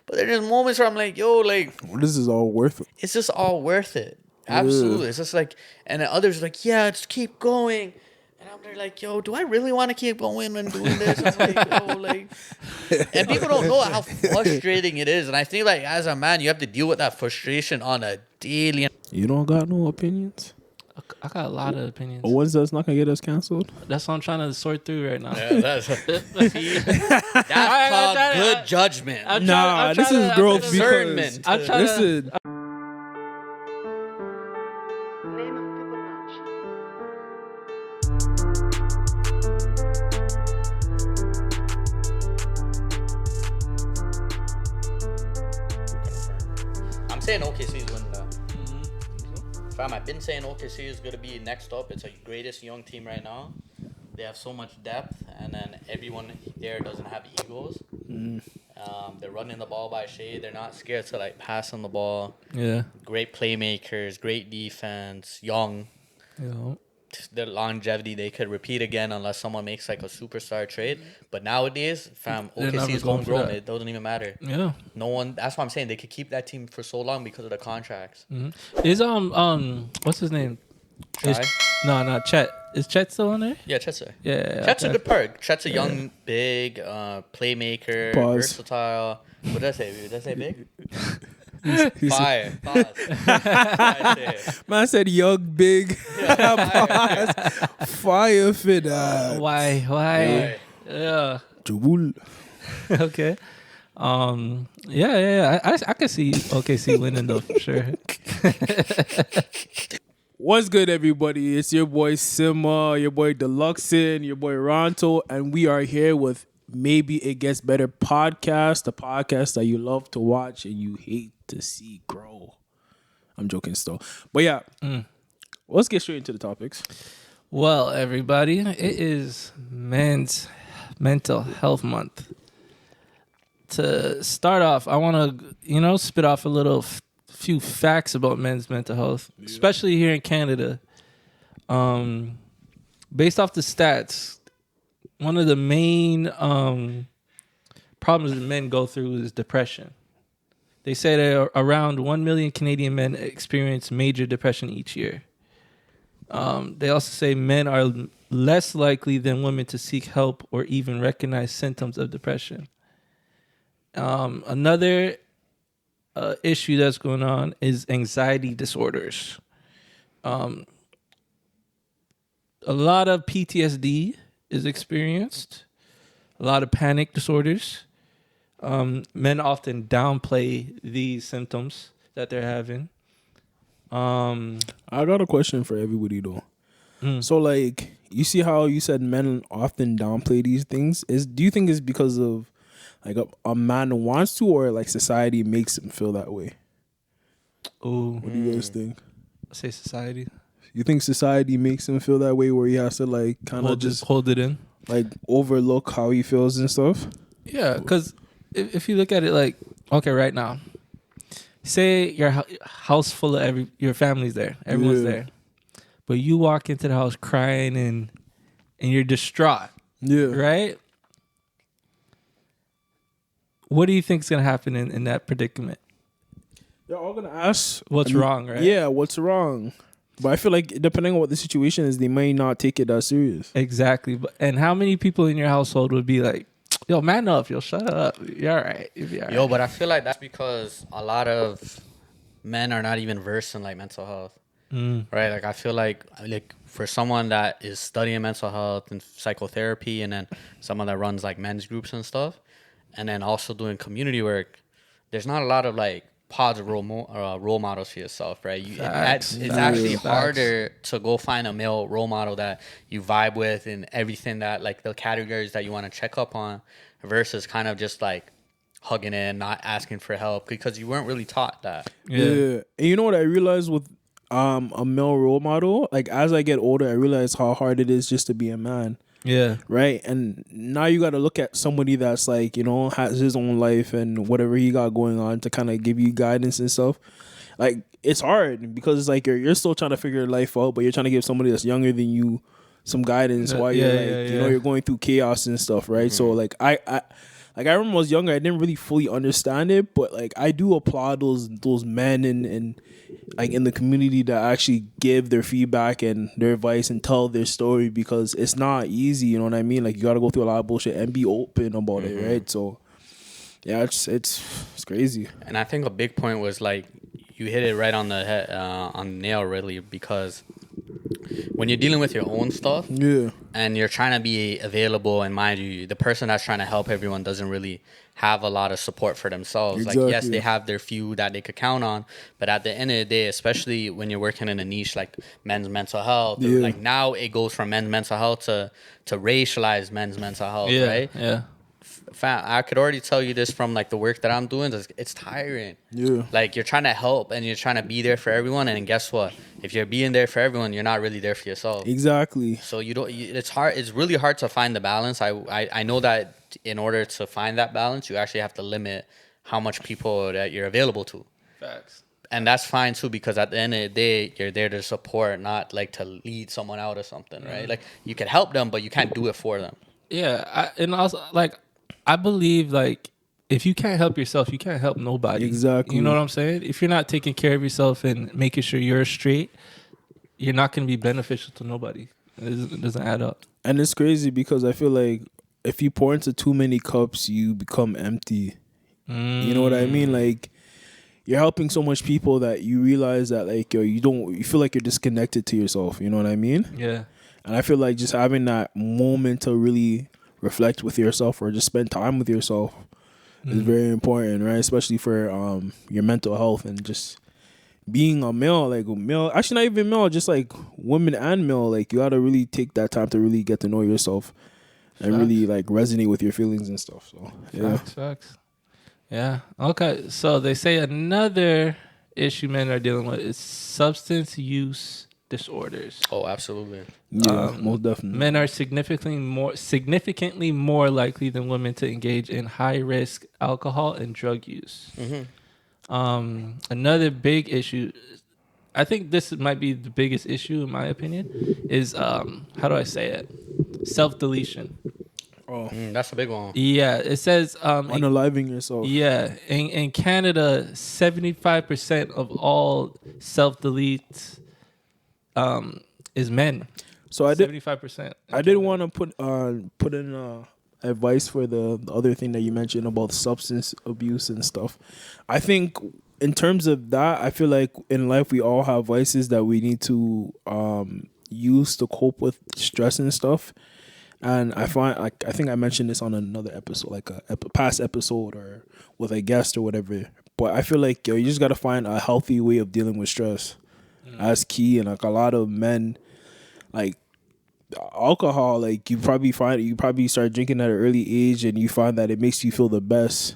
But there's moments where I'm like, yo, like, This is all worth it. it's just all worth it. Absolutely. It's just like, and then others are like, yeah, just keep going. And I'm there like, yo, do I really want to keep going and doing this? I'm like, yo, like, and people don't know how frustrating it is. And I think, like, as a man, you have to deal with that frustration on a daily. You don't got no opinions? I got a lot of opinions. Or ones that's not gonna get us canceled? That's what I'm trying to sort through right now. Yeah, that's called good judgment. This is growth because discernment. I'm trying listen. I'm saying OKC is winning that. Fam, I've been saying OKC is going to be next up. It's the greatest young team right now. They have so much depth, and then everyone there doesn't have egos. They're running the ball by shade. They're not scared to like pass on the ball. Yeah. Great playmakers, great defense, young. Yeah. The longevity they could repeat again unless someone makes like a superstar trade. But nowadays, fam, OKC is homegrown. It doesn't even matter. Yeah. No one. That's what I'm saying. They could keep that team for so long because of the contracts. Is what's his name? Try? No, Chet. Is Chet still in there? Yeah, Chet's there. Yeah. Chet's a good perk. Chet's a young, big playmaker, Pause. versatile. What did I say? Did I say big? He said- Fire. Pause. Man said young, big. Fire for that. Why? Yeah. Jubul. Okay. Yeah. I can see OKC winning though for sure. What's good, everybody? It's your boy Sima, your boy Delux, your boy Ronto, and we are here with Maybe It Gets Better podcast, the podcast that you love to watch and you hate to see grow. I'm joking still. But yeah, let's get straight into the topics. Well, everybody, it is Men's Mental Health Month. To start off, I want to, spit off a little few facts about men's mental health, especially here in Canada. Based off the stats, one of the main problems that men go through is depression. They say that around 1 million Canadian men experience major depression each year. They also say men are less likely than women to seek help or even recognize symptoms of depression. Another issue that's going on is anxiety disorders. A lot of PTSD is experienced. A lot of panic disorders. Men often downplay these symptoms that they're having. I got a question for everybody though. So like, you see how you said men often downplay these things? Do you think it's because of like a man wants to, or like society makes him feel that way? Oh, What do you guys think? say society. You think society makes him feel that way, where he has to like kind of just hold it in? like overlook how he feels and stuff? Yeah, because if you look at it like, okay, right now, say your house full of your family's there, everyone's there, but you walk into the house crying and you're distraught, right? What do you think is gonna happen in that predicament? They're all gonna ask What's wrong, right? Yeah, what's wrong? But I feel like depending on what the situation is, they may not take it that serious. Exactly. And how many people in your household would be like, yo, man up, yo, shut up. You're all right. You'll be all right. Yo, but I feel like that's because a lot of men are not even versed in like mental health. Right? Like I feel like for someone that is studying mental health and psychotherapy, and then someone that runs like men's groups and stuff, and then also doing community work, there's not a lot of like positive role models for yourself, right? It's actually harder to go find a male role model that you vibe with and everything that like the categories that you want to check up on, versus kind of just like hugging in, not asking for help because you weren't really taught that. Yeah. And you know what I realized with a male role model? Like as I get older, I realize how hard it is just to be a man. Yeah. Right. And now you got to look at somebody that's like, has his own life and whatever he got going on to kind of give you guidance and stuff. Like it's hard because it's like you're still trying to figure your life out, but you're trying to give somebody that's younger than you some guidance while you're you're going through chaos and stuff. Right. So like like I remember when I was younger, I didn't really fully understand it, but like I do applaud those men and like in the community that actually give their feedback and their advice and tell their story, because it's not easy, you know what I mean? Like you got to go through a lot of bullshit and be open about it, right? So yeah, it's crazy. And I think a big point was like you hit it right on the head, on the nail, really, because when you're dealing with your own stuff, Yeah. and you're trying to be available, and mind you, the person that's trying to help everyone doesn't really have a lot of support for themselves. Like, yes, they have their few that they could count on, but at the end of the day, especially when you're working in a niche like men's mental health, like now it goes from men's mental health to racialized men's mental health, right? Yeah. I could already tell you this from like the work that I'm doing. It's tiring. Yeah. Like you're trying to help and you're trying to be there for everyone, and guess what? If you're being there for everyone, you're not really there for yourself. Exactly. So it's hard. It's really hard to find the balance. I know that in order to find that balance, you actually have to limit how much people that you're available to. Facts. And that's fine too, because at the end of the day, you're there to support, not like to lead someone out or something, right? Like you can help them, but you can't do it for them. Yeah, and also like I believe like if you can't help yourself, you can't help nobody. Exactly. You know what I'm saying? If you're not taking care of yourself and making sure you're straight, you're not going to be beneficial to nobody. It doesn't add up. And it's crazy because I feel like if you pour into too many cups, you become empty. You know what I mean? Like you're helping so much people that you realize that like you feel like you're disconnected to yourself. You know what I mean? Yeah. And I feel like just having that moment to really reflect with yourself or just spend time with yourself is very important, right? Especially for your mental health and just being a male, like male, actually not even male, just like women and male, like you gotta really take that time to really get to know yourself and really like resonate with your feelings and stuff. So yeah. Facts. Yeah. Okay. So they say another issue men are dealing with is substance use disorders. Oh, absolutely. Yeah, most definitely. Men are significantly more likely than women to engage in high risk alcohol and drug use. Another big issue, I think this might be the biggest issue in my opinion, is how do I say it? Self-deletion. Oh, that's a big one. Yeah, it says unaliving yourself. Yeah, in Canada, 75% of all self-deletes is men. So I did 75%. I did want to put in advice for the other thing that you mentioned about substance abuse and stuff. I think in terms of that, I feel like in life we all have vices that we need to use to cope with stress and stuff. And I find, like, I think I mentioned this on another episode, like a past episode or with a guest or whatever. But I feel like you just got to find a healthy way of dealing with stress. That's key. And like a lot of men, like alcohol, like you probably start drinking at an early age and you find that it makes you feel the best.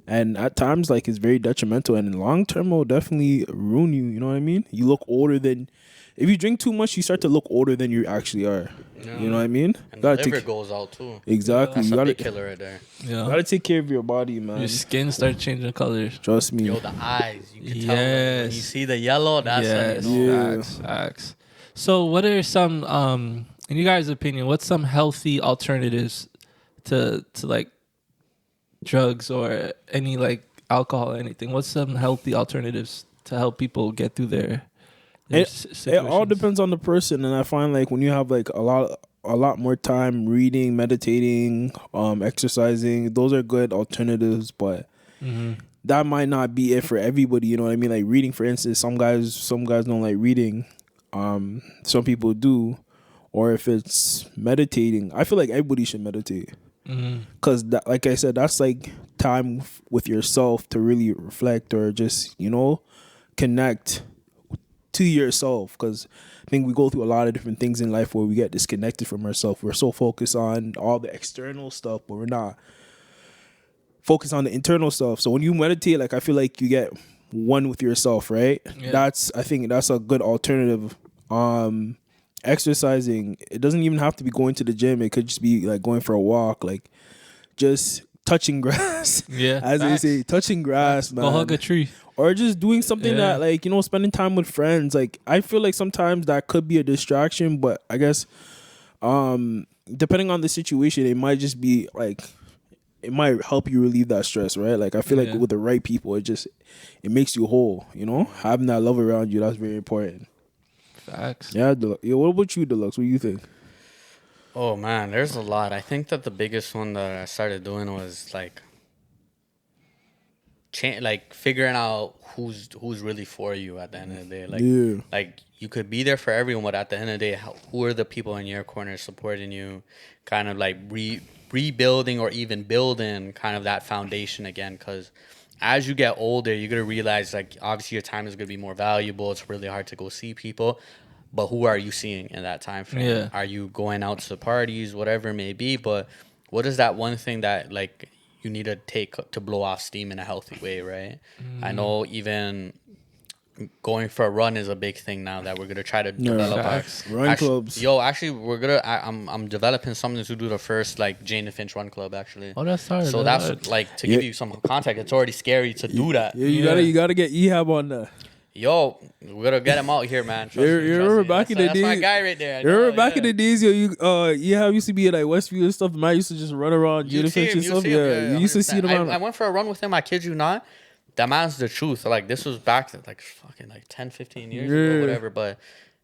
And at times, like, it's very detrimental. And in long term, it will definitely ruin you. You know what I mean? You look older than... If you drink too much, you start to look older than you actually are. Yeah. You know what I mean? And the liver goes out, too. Exactly. That's a big killer right there. Yeah. You gotta take care of your body, man. Your skin starts changing colors. Trust me. Yo, the eyes. You can tell when you see the yellow, that's when you know. Facts. So what are some, in you guys' opinion, what's some healthy alternatives to like drugs or any like alcohol or anything? What's some healthy alternatives to help people get through their it all depends on the person, and I find like when you have like a lot more time reading, meditating, exercising, those are good alternatives, but that might not be it for everybody. You know what I mean? Like reading, for instance, some guys don't like reading. Some people do. Or if it's meditating, I feel like everybody should meditate. Because like I said, that's like time with yourself to really reflect or just, connect to yourself. Because I think we go through a lot of different things in life where we get disconnected from ourselves. We're so focused on all the external stuff, but we're not focused on the internal stuff. So when you meditate, like I feel like you get one with yourself, right? Yeah. I think that's a good alternative. Exercising, it doesn't even have to be going to the gym. It could just be like going for a walk, like just touching grass. Yeah, as facts. They say, touching grass, man. Go hug a tree, or just doing something that, like, spending time with friends. Like, I feel like sometimes that could be a distraction, but I guess, depending on the situation, it might just be like it might help you relieve that stress, right? Like I feel like with the right people, it makes you whole. You know, having that love around you, that's very important. Facts. Yeah, what about you, Delux? What do you think? Oh man, there's a lot. I think that the biggest one that I started doing was like figuring out who's really for you at the end of the day. Like you could be there for everyone, but at the end of the day, who are the people in your corner supporting you? Kind of like rebuilding or even building kind of that foundation again. Because as you get older, you're gonna realize like obviously your time is gonna be more valuable. It's really hard to go see people. But who are you seeing in that time frame? Yeah. Are you going out to parties, whatever it may be? But what is that one thing that like you need to take to blow off steam in a healthy way, right? I know even going for a run is a big thing now that we're gonna try to develop. Run clubs. Actually, we're gonna. I'm developing something to do the first like Jane and Finch run club actually. Oh, that's hard. So that's like to give you some context. It's already scary to do that. Yeah, you gotta get Ehab on that. Yo, we're gonna get him out here, man. You remember back in the days? That's my guy right there. You remember back in the days, Ehab used to be at like Westview and stuff. Man, used to just run around, You see him, you used to see him around. I went for a run with him. I kid you not. That man's the truth. Like this was back like fucking like 10, 15 years ago, whatever. But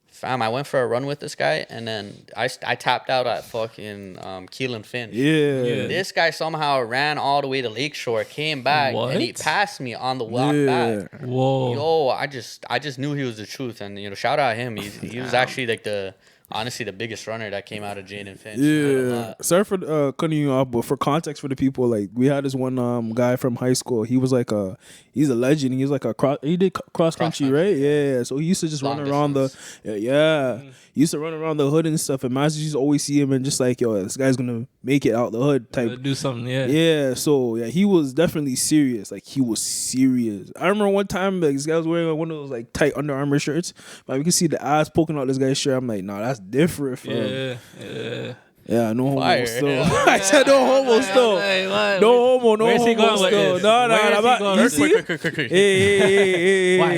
fam, I went for a run with this guy, and then I tapped out at fucking Keelan Finch. Yeah. This guy somehow ran all the way to Lakeshore, came back, and he passed me on the walk back. Whoa. Yo, I just knew he was the truth, and shout out him. He was actually like honestly the biggest runner that came out of Jane and Finch. Yeah. Sorry for cutting you off, but for context for the people, like we had this one guy from high school. He was like he's a legend. He was like he did cross country, right? Yeah. So he used to just run around he used to run around the hood and stuff. And Masters used to always see him and just like, yo, this guy's gonna make it out the hood type. Do something, yeah. Yeah. So yeah, he was definitely serious. Like he was serious. I remember one time like, this guy was wearing one of those like tight Under Armour shirts, but you can see the ass poking out this guy's shirt. I'm like, nah, that's different from yeah, no homo still. I said no homo still. No homo, no Where's he homo going with still. this? No, you see? Hey. Why?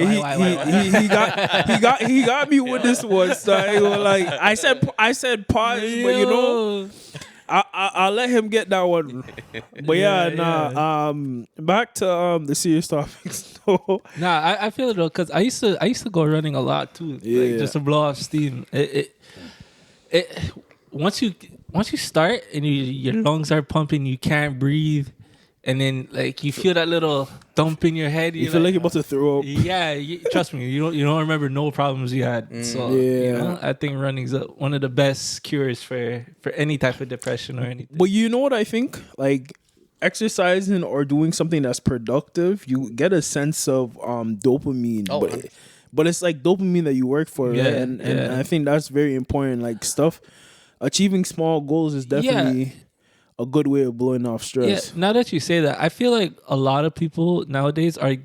He got me with this one. So like I said pause, but I'll let him get that one. But back to the serious topics. Nah, I feel it though, cause I used to go running a lot too, like, just to blow off steam. It once you start and your lungs are pumping, you can't breathe, and then like you feel that little thump in your head. You feel like you're about to throw up. Yeah, trust me, you don't remember no problems you had. So I think running's one of the best cures for any type of depression or anything. But you know what I think? Like exercising or doing something that's productive, you get a sense of dopamine. But it's like dopamine that you work for, right? And I think that's very important. Like achieving small goals is definitely a good way of blowing off stress. Yeah, now that you say that, I feel like a lot of people nowadays are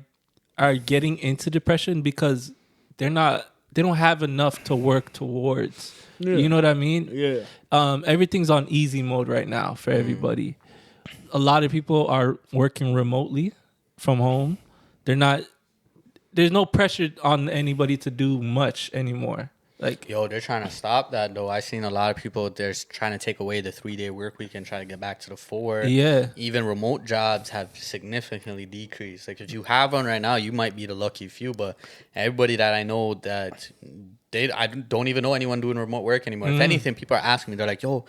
getting into depression because they don't have enough to work towards. Yeah. You know what I mean? Yeah. Everything's on easy mode right now for everybody. A lot of people are working remotely from home. There's no pressure on anybody to do much anymore. Like, yo, they're trying to stop that though. I've seen a lot of people. They're trying to take away the 3-day work week and try to get back to the 4. Yeah. Even remote jobs have significantly decreased. Like if you have one right now, you might be the lucky few. But everybody that I know that I don't even know anyone doing remote work anymore. If anything, people are asking me. They're like, yo,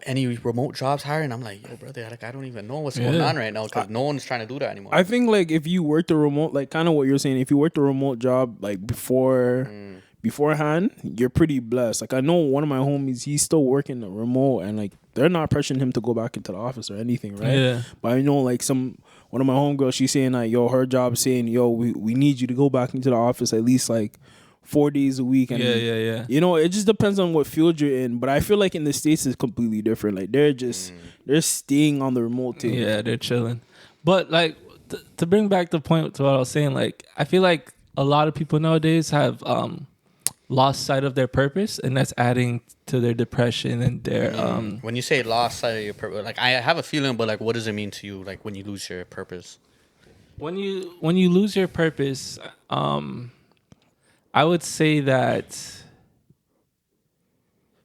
any remote jobs hiring? I'm like, yo, brother, like I don't even know what's going on right now because no one's trying to do that anymore. I think like if you work the remote, like kind of what you're saying, if you work the remote job like beforehand, you're pretty blessed. Like I know one of my homies, he's still working the remote, and like they're not pressuring him to go back into the office or anything, right? Yeah. But I know like one of my homegirls, she's saying like, yo, her job is saying, yo, we need you to go back into the office at least like 4 days a week. And yeah. You know, it just depends on what field you're in. But I feel like in the States it's completely different. Like they're staying on the remote thing. Yeah, they're chilling. But like to bring back the point to what I was saying, like I feel like a lot of people nowadays have lost sight of their purpose, and that's adding to their depression and their When you say lost sight of your purpose, like I have a feeling, but like what does it mean to you, like when you lose your purpose? When you lose your purpose, I would say that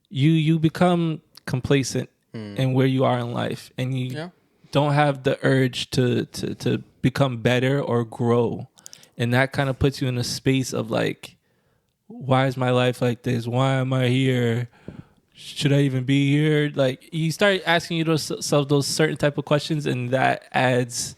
you become complacent in where you are in life, and don't have the urge to become better or grow, and that kind of puts you in a space of like, why is my life like this? Why am I here? Should I even be here? Like, you start asking yourself those certain type of questions, and that adds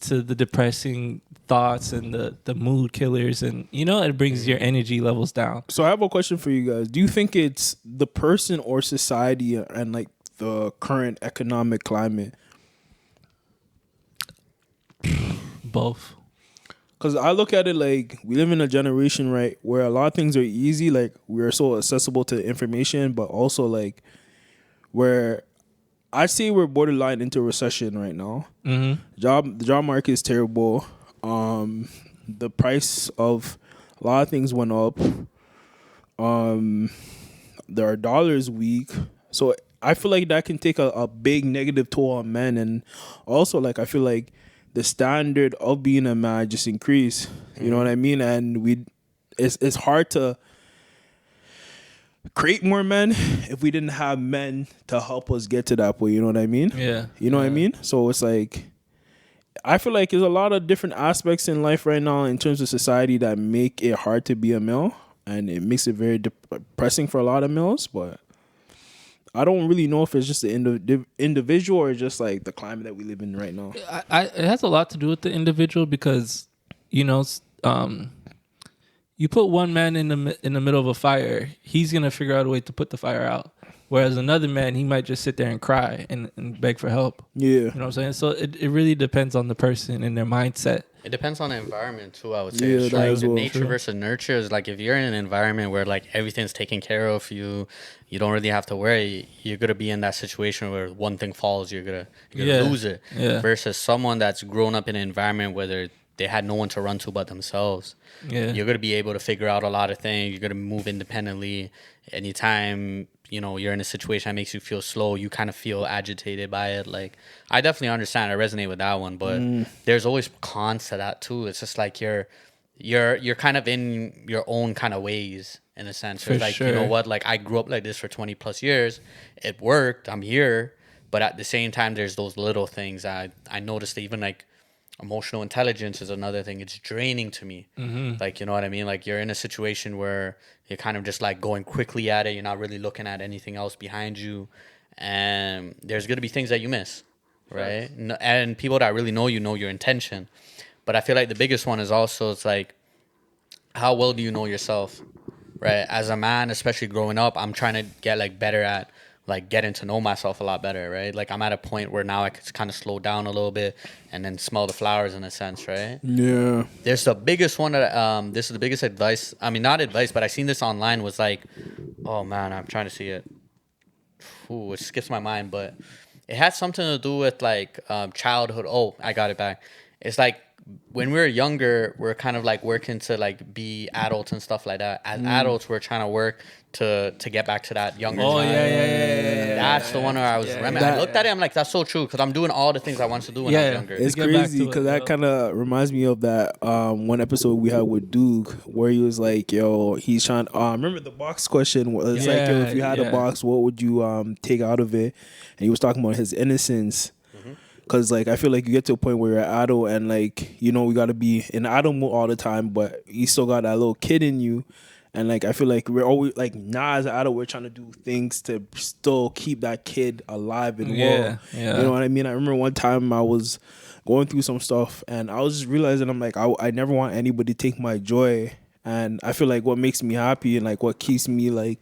to the depressing thoughts and the mood killers, and it brings your energy levels down. So I have a question for you guys. Do you think it's the person or society and like the current economic climate? Both. Because I look at it like we live in a generation, right, where a lot of things are easy. Like we are so accessible to information, but also like where I'd say we're borderline into recession right now. Mm-hmm. The job market is terrible. The price of a lot of things went up. Our dollar's weak, so I feel like that can take a big negative toll on men, and also like I feel like the standard of being a man just increased. You know what I mean? And it's hard to create more men if we didn't have men to help us get to that point. You know what I mean? Yeah. You know what I mean? So it's like, I feel like there's a lot of different aspects in life right now in terms of society that make it hard to be a male, and it makes it very depressing for a lot of males. But I don't really know if it's just the individual or just like the climate that we live in right now. It has a lot to do with the individual, because you put one man in the middle of a fire, he's gonna figure out a way to put the fire out. Whereas another man, he might just sit there and cry and beg for help. Yeah. You know what I'm saying? So it really depends on the person and their mindset. It depends on the environment too, I would say. Yeah, It's that like as well. nature True. versus nurture is like if you're in an environment where like everything's taken care of, you don't really have to worry. You're gonna be in that situation where one thing falls, you're gonna lose it. Yeah. Versus someone that's grown up in an environment where they had no one to run to but themselves. Yeah. You're gonna be able to figure out a lot of things. You're gonna move independently. Anytime you're in a situation that makes you feel slow, you kind of feel agitated by it. Like, I definitely understand. I resonate with that one, but there's always cons to that too. It's just like you're kind of in your own kind of ways in a sense. For Like, sure. you know what? Like, I grew up like this for 20 plus years. It worked. I'm here, but at the same time, there's those little things I noticed. That even like emotional intelligence is another thing. It's draining to me. Mm-hmm. Like, you know what I mean? Like, you're in a situation where you're kind of just like going quickly at it. You're not really looking at anything else behind you. And there's going to be things that you miss, right? And people that really know your intention. But I feel like the biggest one is also, it's like, how well do you know yourself, right? As a man, especially growing up, I'm trying to get like better at like getting to know myself a lot better, right? Like, I'm at a point where now I can kind of slow down a little bit and then smell the flowers in a sense, right? Yeah. There's the biggest one that this is the biggest advice. I mean, not advice, but I seen this online. Was like, oh man, I'm trying to see it. Ooh, it skips my mind, but it had something to do with like childhood. Oh, I got it back. It's like when we were younger, we're kind of like working to like be adults and stuff like that. As adults, we're trying to work to get back to that younger time. Yeah. That's the one where I was I looked at it, I'm like, that's so true, because I'm doing all the things I wanted to do when I was younger. It's Get back crazy to it, because that yo. kind of reminds me of that one episode we had with Duke where he was like, yo, he's trying remember the box question was like, yo, if you had a box, what would you take out of it? And he was talking about his innocence. Because, like, I feel like you get to a point where you're an adult and, like, we got to be in adult mode all the time, but you still got that little kid in you. And, like, I feel like we're always, like, now as an adult, we're trying to do things to still keep that kid alive and well. Yeah. You know what I mean? I remember one time I was going through some stuff and I was just realizing, I'm like, I never want anybody to take my joy. And I feel like what makes me happy and, like, what keeps me, like,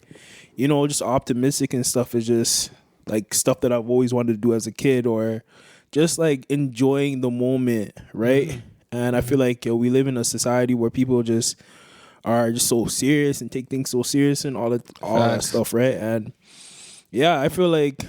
just optimistic and stuff is just, like, stuff that I've always wanted to do as a kid, or just like enjoying the moment, right? And I feel like we live in a society where people just are just so serious and take things so serious and all that stuff, right? And yeah, I feel like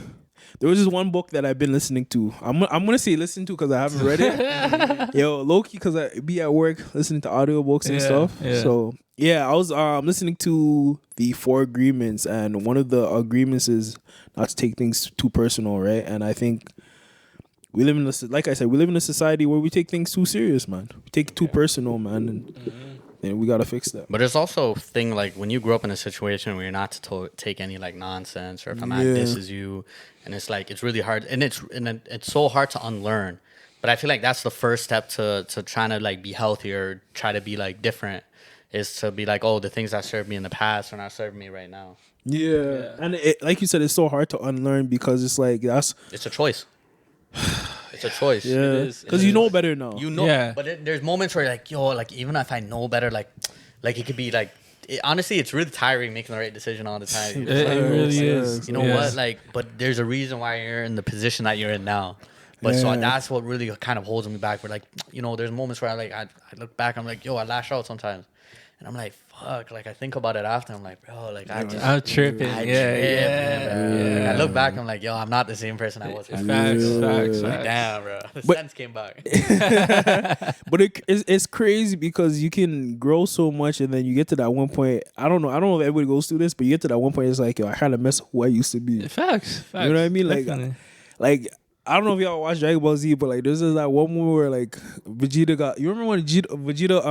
there was this one book that I've been listening to. I'm gonna say listen to because I haven't read it. Low-key, because I be at work listening to audiobooks and stuff. Yeah. So yeah, I was listening to the 4 agreements, and one of the agreements is not to take things too personal, right? And I think we live in a society where we take things too serious, man. We take it too personal, man. And then we gotta fix that. But there's also a thing like when you grow up in a situation where you're not to take any like nonsense, or if a man Yeah. disses you, and it's like it's really hard, and it's so hard to unlearn. But I feel like that's the first step to trying to like be healthier, try to be like different, is to be like, oh, the things that served me in the past are not serving me right now. Yeah. And like you said, it's so hard to unlearn because it's like It's a choice. It's a choice. yeah, is. because you know better now. You know, Yeah. but there's moments where you're like, yo, like even if I know better, like it could be like, honestly, it's really tiring making the right decision all the time. You're just It like, really yeah, is. you know Yeah. what? Like, but there's a reason why you're in the position that you're in now. But so Yeah. that's what really kind of holds me back. Where like, you know, there's moments where I look back, I'm like, yo, I lash out sometimes, and I'm like, fuck. Like I think about it after, I'm like, bro, like I just. I'm tripping. I Yeah, trip, yeah. bro. Like, I look back, I'm like, yo, I'm not the same person I was. Facts, before. facts. Damn, bro. The But- sense came back. But it's crazy because you can grow so much and then you get to that one point. I don't know if everybody goes through this, but you get to that one point. It's like, yo, I kind of miss who I used to be. Facts. You know what I mean? Definitely. Like I don't know if y'all watch Dragon Ball Z, but like there's this that one moment where like Vegeta got. You remember when Vegeta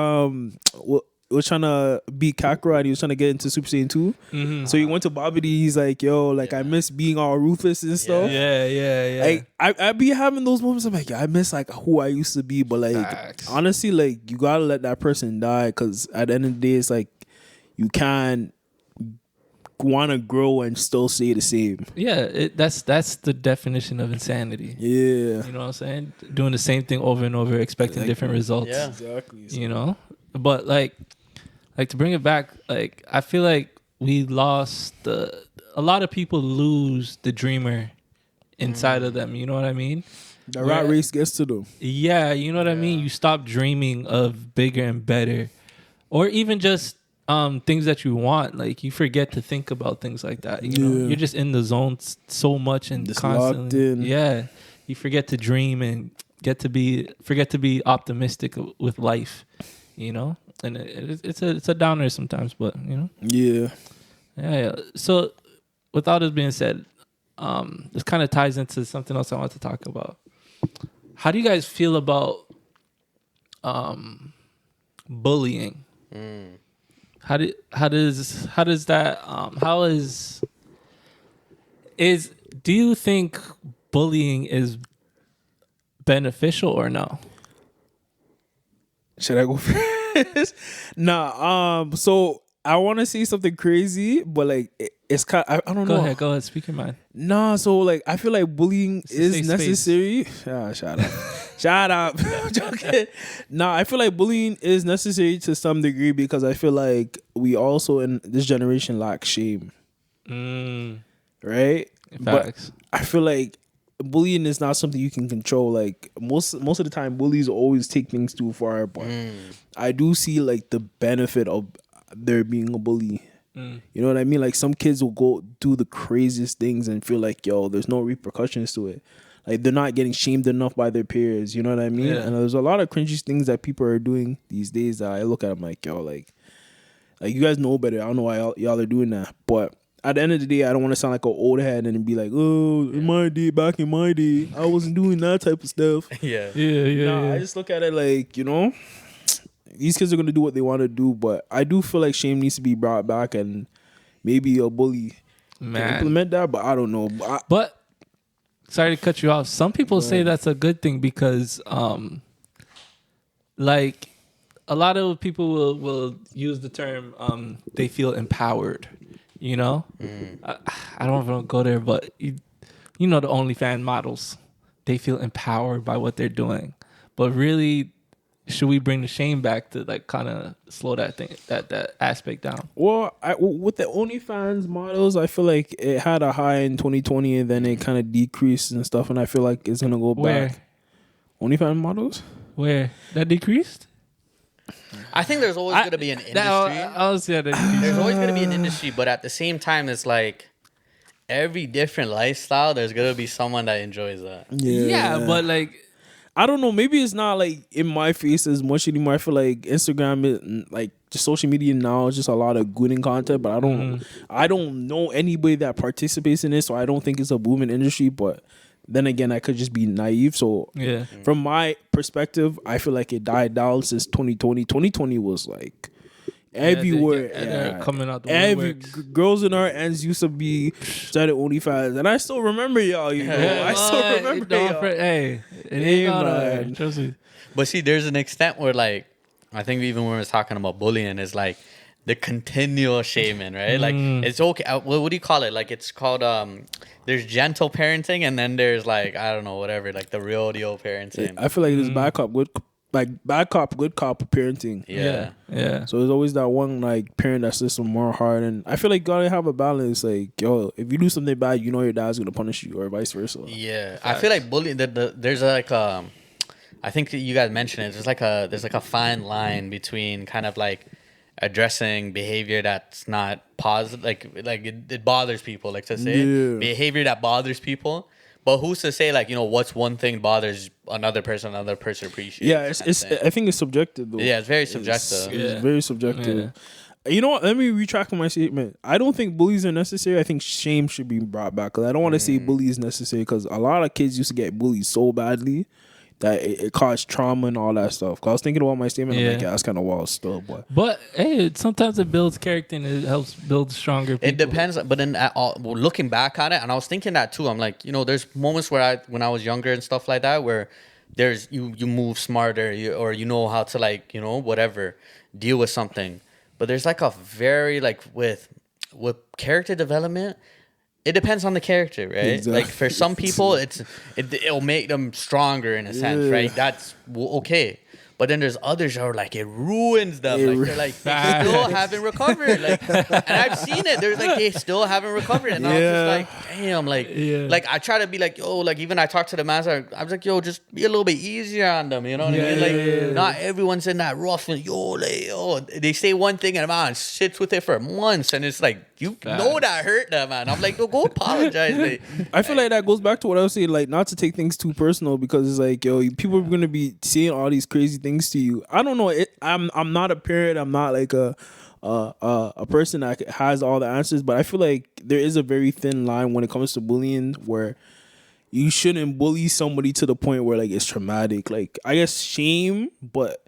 was trying to beat Kakarot and he was trying to get into Super Saiyan 2? Mhm. So he went to Babidi. He's like, yo, like I miss being all ruthless and stuff. Yeah. Like I be having those moments. I'm like, yeah, I miss like who I used to be, but like Facts. honestly, like you gotta let that person die because at the end of the day, it's like you can't want to grow and still stay the same. Yeah, that's the definition of insanity. Yeah, You know what I'm saying? Doing the same thing over and over, expecting different results. Yeah. exactly. You know? But like to bring it back, like I feel like we lost a lot of people lose the dreamer inside of them. You know what I mean? The rat race gets to them. Yeah, you know what I mean? You stop dreaming of bigger and better. Or even just things that you want. Like you forget to think about things like that. You know, Yeah. you're just in the zone so much and Just constantly. locked in. Yeah. You forget to dream and forget to be optimistic with life, you know? And it's a downer sometimes, but you know. Yeah. Yeah. So with all this being said, this kind of ties into something else I want to talk about. How do you guys feel about bullying? How does that do you think bullying is beneficial or no? Should I go first? Nah. So I want to say something crazy, but like it's kind. I don't know. Go ahead. Speak your mind. Nah. So like I feel like bullying a is safe necessary. Ah, shut up. Shut up. I'm joking. Nah, I feel like bullying is necessary to some degree because I feel like we also in this generation lack shame, right? Facts. But I feel like bullying is not something you can control. Like most of the time, bullies always take things too far. But I do see like the benefit of there being a bully. You know what I mean? Like some kids will go do the craziest things and feel like, yo, there's no repercussions to it. Like they're not getting shamed enough by their peers. You know what I mean? Yeah. And there's a lot of cringy things that people are doing these days that I look at them like, yo, like you guys know better. I don't know why y'all are doing that. But at the end of the day, I don't want to sound like an old head and be like, oh, back in my day, I wasn't doing that type of stuff. Yeah. Nah, I just look at it like, you know, these kids are going to do what they want to do. But I do feel like shame needs to be brought back and maybe a bully can implement that. But I don't know. But sorry to cut you off. Some people say that's a good thing because, like, a lot of people will use the term they feel empowered. You know, I don't want to go there, but you know the OnlyFans models, they feel empowered by what they're doing. But really, should we bring the shame back to like kind of slow that thing that aspect down? Well, with the OnlyFans models, I feel like it had a high in 2020 and then it kind of decreased and stuff. And I feel like it's going to go Where? back. OnlyFans models? Where that decreased? I think there's always going to be an industry. There's always going to be an industry, but at the same time, it's like every different lifestyle, there's going to be someone that enjoys that. Yeah, but like, I don't know. Maybe it's not like in my face as much anymore. I feel like Instagram is like just social media now is just a lot of gooning content. But I don't know anybody that participates in it, so I don't think it's a booming industry. But then again, I could just be naive. So yeah, from my perspective, I feel like it died down since 2020. 2020 was like everywhere. They're coming out the Every woodworks. girls in our ends used to be started OnlyFans, and I still remember y'all. You know, I still remember y'all. Hey, it Hey, ain't gone man. away. Trust me. But see, there's an extent where like I think even when we was talking about bullying is like the continual shaming, right? Like it's okay. What do you call it? Like it's called there's gentle parenting, and then there's like I don't know whatever, like the real deal parenting. I feel like there's bad cop, good cop parenting. Yeah. So there's always that one like parent that's just more hard, and I feel like you gotta have a balance. Like, yo, if you do something bad, you know your dad's gonna punish you, or vice versa. Yeah, I feel like bullying. There's like I think you guys mentioned it. There's like a fine line between kind of like addressing behavior that's not positive, like it bothers people, like to say behavior that bothers people. But who's to say, like, you know, what's one thing bothers another person appreciates? Yeah, it's I think it's subjective though. Yeah, it's very subjective. It's very subjective. You know what? Let me retract my statement. I don't think bullies are necessary. I think shame should be brought back. Because I don't want to say bully is necessary. Because a lot of kids used to get bullied so badly that it caused trauma and all that stuff. Cause I was thinking about my statement. I'm like, yeah, that's kind of wild stuff. But hey, sometimes it builds character and it helps build stronger people. It depends. But then looking back on it, and I was thinking that too. I'm like, you know, there's moments where when I was younger and stuff like that, where there's you move smarter, or you know how to, like, you know, whatever, deal with something. But there's like a very like with character development. It depends on the character, right? Exactly. Like for some people, it'll make them stronger in a sense, right? That's okay. But then there's others that are like, it ruins them. They're like, they still haven't recovered. Like, and I've seen it. There's like, they still haven't recovered. And I was just like, damn, like I try to be like, yo, like even I talked to the master. I was like, yo, just be a little bit easier on them. You know what I mean? Like, not everyone's in that rough and they say one thing and man sits with it for months. And it's like, you know that hurt them, man. I'm like, yo, go apologize, mate. I feel like that goes back to what I was saying, like not to take things too personal, because it's like, yo, people are gonna be saying all these crazy things to you. I don't know. I'm not a parent. I'm not like a person that has all the answers. But I feel like there is a very thin line when it comes to bullying, where you shouldn't bully somebody to the point where like it's traumatic. Like I guess shame, but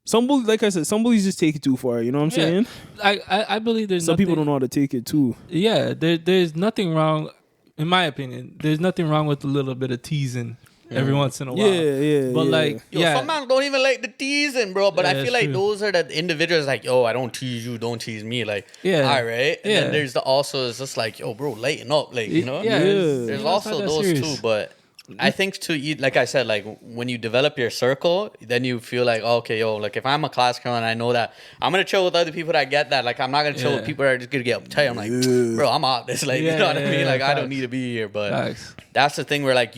some bullies, like I said, some bullies just take it too far. You know what I'm saying? I believe there's some people don't know how to take it too. Yeah, there's nothing wrong, in my opinion. There's nothing wrong with a little bit of teasing every once in a while. But like, some man don't even like the teasing, bro. But I feel like those are the individuals like, yo, I don't tease you, don't tease me. Like, all right. And then there's it's just like, yo, bro, lighten up. Like, you know? There's also those serious. too, but I think like I said, like when you develop your circle, then you feel like, okay, yo, like if I'm a class clown and I know that I'm gonna chill with other people that get that, like I'm not gonna chill with people that are just gonna get uptight. I'm like, bro, I'm out this, like, you know what I mean? Like I don't need to be here, but that's the thing where like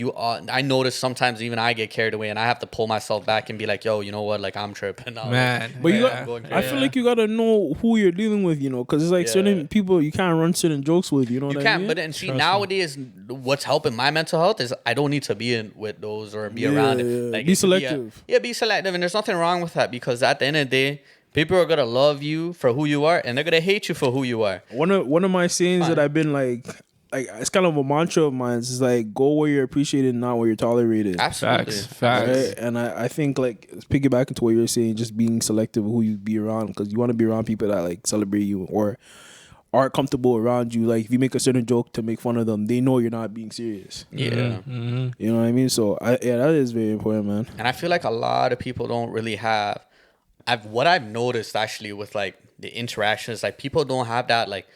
I notice sometimes even I get carried away and I have to pull myself back and be like, yo, you know what? Like I'm tripping now. Man, but I feel like you gotta know who you're dealing with, you know, because it's like certain people you can't run certain jokes with, you know what I mean? But then see, nowadays, what's helping my mental health is I don't need to be in with those or be around it. Like, be selective. Be selective, and there's nothing wrong with that, because at the end of the day, people are gonna love you for who you are, and they're gonna hate you for who you are. One of my sayings that I've been like it's kind of a mantra of mine. It's like, go where you're appreciated, not where you're tolerated. Absolutely, facts. Right? And I think like piggyback into what you're saying, just being selective of who you be around, because you want to be around people that like celebrate you or are comfortable around you. Like if you make a certain joke to make fun of them, they know you're not being serious. Yeah. You know what I mean? So that is very important, man. And I feel like a lot of people don't really have. What I've noticed actually with like the interactions, like people don't have that like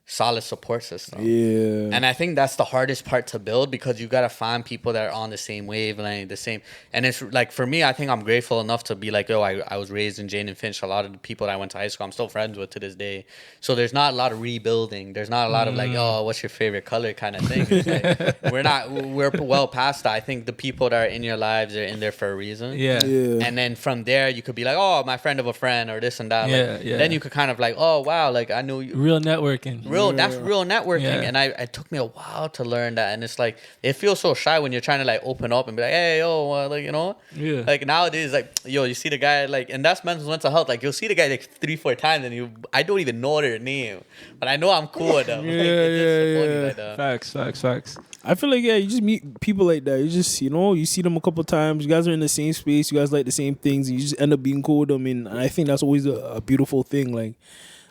solid support system. Yeah. And I think that's the hardest part to build, because you got to find people that are on the same wavelength, the same. And it's like, for me, I think I'm grateful enough to be like, I was raised in Jane and Finch. A lot of the people that I went to high school, I'm still friends with to this day. So there's not a lot of rebuilding. There's not a lot of like, oh, what's your favorite color kind of thing. It's like, we're well past that. I think the people that are in your lives are in there for a reason. Yeah. And then from there, you could be like, oh, my friend of a friend or this and that. Then you could kind of like, oh, wow, like I know you. Real networking. real networking. Yeah. And it took me a while to learn that. And it's like, it feels so shy when you're trying to like open up and be like, hey, yo, like, you know? Yeah. Like nowadays, like, yo, you see the guy, like, and that's mental health. Like, you'll see the guy like 3-4 times and I don't even know their name, but I know I'm cool with them. Like, it's just so funny like that. Facts. I feel like, yeah, you just meet people like that. You just, you see them a couple times. You guys are in the same space. You guys like the same things. And you just end up being cool with them. And I think that's always a beautiful thing. Like,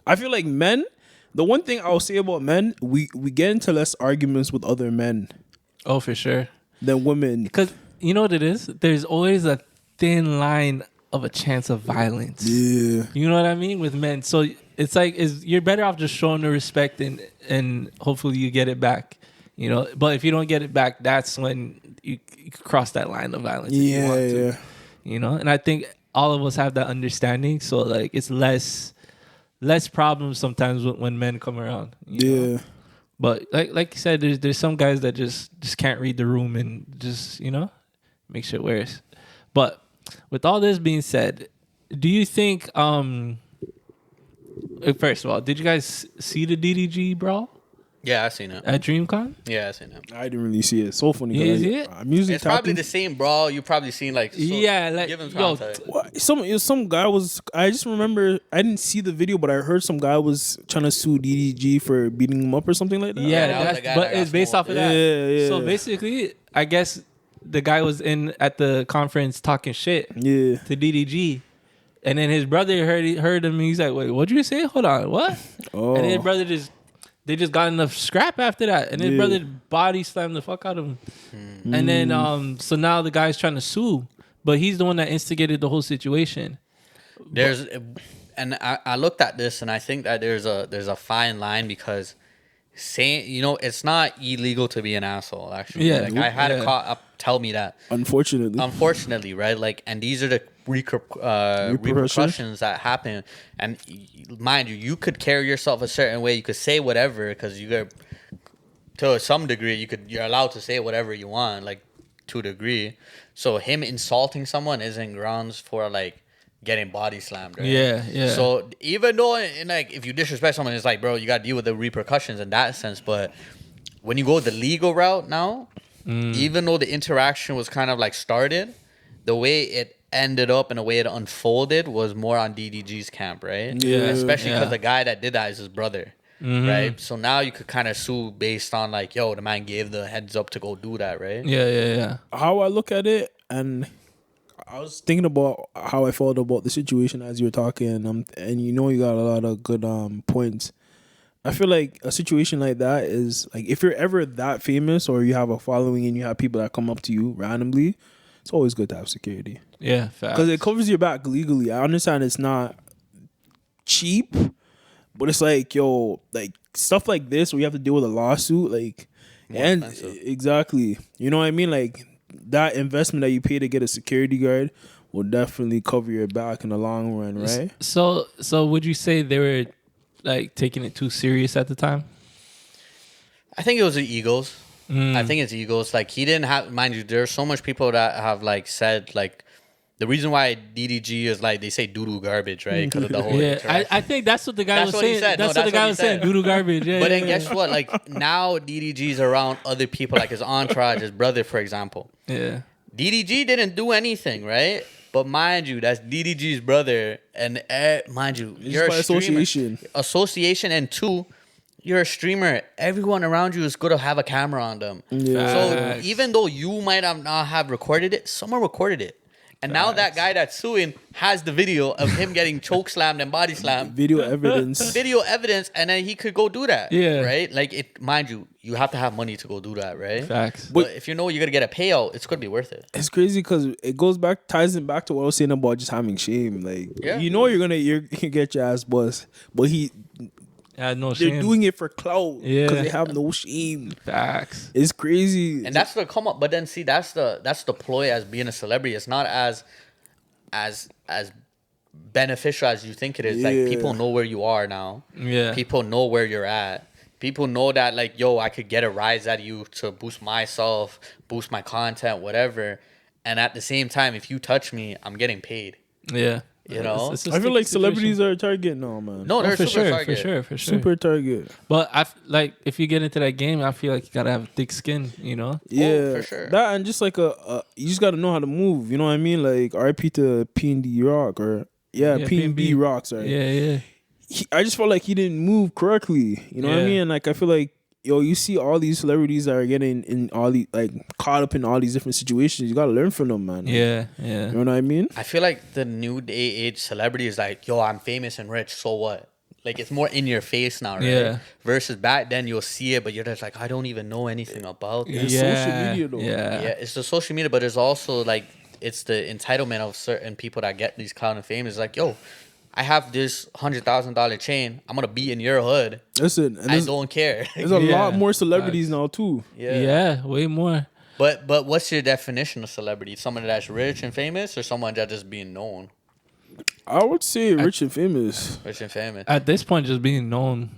I feel like men, the one thing I'll say about men, we get into less arguments with other men Oh, for sure. than women. Because you know what it is? There's always a thin line of a chance of violence. Yeah. You know what I mean? With men. So it's like you're better off just showing the respect and hopefully you get it back. You know, but if you don't get it back, that's when you cross that line of violence. If you want to, Yeah. you know, and I think all of us have that understanding. So like, it's less problems sometimes when men come around. You know? But like you said, there's some guys that just can't read the room and just make shit worse. But with all this being said, do you think first of all, did you guys see the DDG Brawl? Yeah, I seen it. At DreamCon? Yeah, I seen it. I didn't really see it. It's so funny. You didn't see it? I'm usually It's probably the same brawl. You probably seen like give him context. some guy was. I just remember I didn't see the video, but I heard some guy was trying to sue DDG for beating him up or something like that. Yeah, that was the guy but that got it's based smoked. off of that. Yeah. So basically, I guess the guy was at the conference talking shit Yeah. to DDG. And then his brother heard him and he's like, wait, what'd you say? Hold on, what? Oh. And his brother they just got enough scrap after that. And his brother body slammed the fuck out of him. And then so now the guy's trying to sue, but he's the one that instigated the whole situation. And I looked at this and I think that there's a fine line because saying it's not illegal to be an asshole actually. Yeah. Like I had a cop tell me that. Unfortunately, right? Like, and these are the repercussions that happen. And mind you, you could carry yourself a certain way. You could say whatever because to some degree you're allowed to say whatever you want, like to a degree. So him insulting someone isn't grounds for like getting body slammed, right? Yeah. So even though if you disrespect someone, it's like, bro, you got to deal with the repercussions in that sense. But when you go the legal route now, even though the interaction was kind of like started, the way it ended up and the way it unfolded was more on DDG's camp, right? Yeah. Especially because the guy that did that is his brother, right? So now you could kind of sue based on like, yo, the man gave the heads up to go do that, right? Yeah. How I look at it, and I was thinking about how I felt about the situation as you were talking, and you got a lot of good points. I feel like a situation like that is like if you're ever that famous or you have a following and you have people that come up to you randomly, it's always good to have security. Yeah, facts. Because it covers your back legally. I understand it's not cheap, but it's like, yo, like stuff like this where you have to deal with a lawsuit, like, Expensive. Exactly. You know what I mean? Like that investment that you pay to get a security guard will definitely cover your back in the long run, right? So would you say they were like taking it too serious at the time? I think it was the egos. I think it's egos. Like he didn't have, mind you, there's so much people that have like said like the reason why DDG is like they say doo-doo garbage, right? Because of the whole interaction. I think that's what the guy That's was what he saying. said. That's No, what the guy was saying. Doo-doo garbage. Yeah. But then guess what? Like now DDG's around other people, like his entourage, his brother, for example. Yeah. DDG didn't do anything, right? But mind you, that's DDG's brother, and mind you, you're by a streamer. association. And two, you're a streamer. Everyone around you is going to have a camera on them. Yeah. So even though you might not have recorded it, someone recorded it. And now that guy that's suing has the video of him getting choke slammed and body slammed. Video evidence. And then he could go do that. Yeah. Right? Like, it, mind you, you have to have money to go do that, right? Facts. But if you know you're going to get a payout, it's going to be worth it. It's crazy because it ties it back to what I was saying about just having shame. Like, you're gonna get your ass bust, but no shame. they're doing it for clout Yeah. because they have no shame. Facts. It's crazy. And that's the come up. But then see, that's the ploy as being a celebrity. It's not as beneficial as you think it is. Yeah. Like people know where you are now. Yeah. People know where you're at. People know that like, yo, I could get a rise out of you to boost myself, boost my content, whatever. And at the same time, if you touch me, I'm getting paid. Yeah. You know, It's a I feel sticky like situation. celebrities are a target now, man. no, they're for super sure, target. for sure. Super target. But like if you get into that game, I feel like you gotta have thick skin, you know. Yeah, for sure. That and just like you just got to know how to move. You know what I mean? Like RIP to P&D Rock or P&B Rock. Sorry. Yeah. I just felt like he didn't move correctly. You know what I Yeah. mean? And like I feel like you see all these celebrities that are getting in all the like caught up in all these different situations. You gotta learn from them, man. Yeah. You know what I mean? I feel like the new day age celebrity is like, yo, I'm famous and rich, so what? Like it's more in your face now, right? Yeah. Versus back then you'll see it, but you're just like, I don't even know anything about It's this. social media, though. Yeah. Yeah, it's the social media, but it's also like it's the entitlement of certain people that get these clout and fame. It's like, yo, I have this $100,000 chain. I'm gonna be in your hood. Listen, and I don't care. there's a Yeah. lot more celebrities now too. Yeah, way more. But what's your definition of celebrity? Someone that's rich and famous, or someone that just being known? I would say rich and famous. Rich and famous. At this point, just being known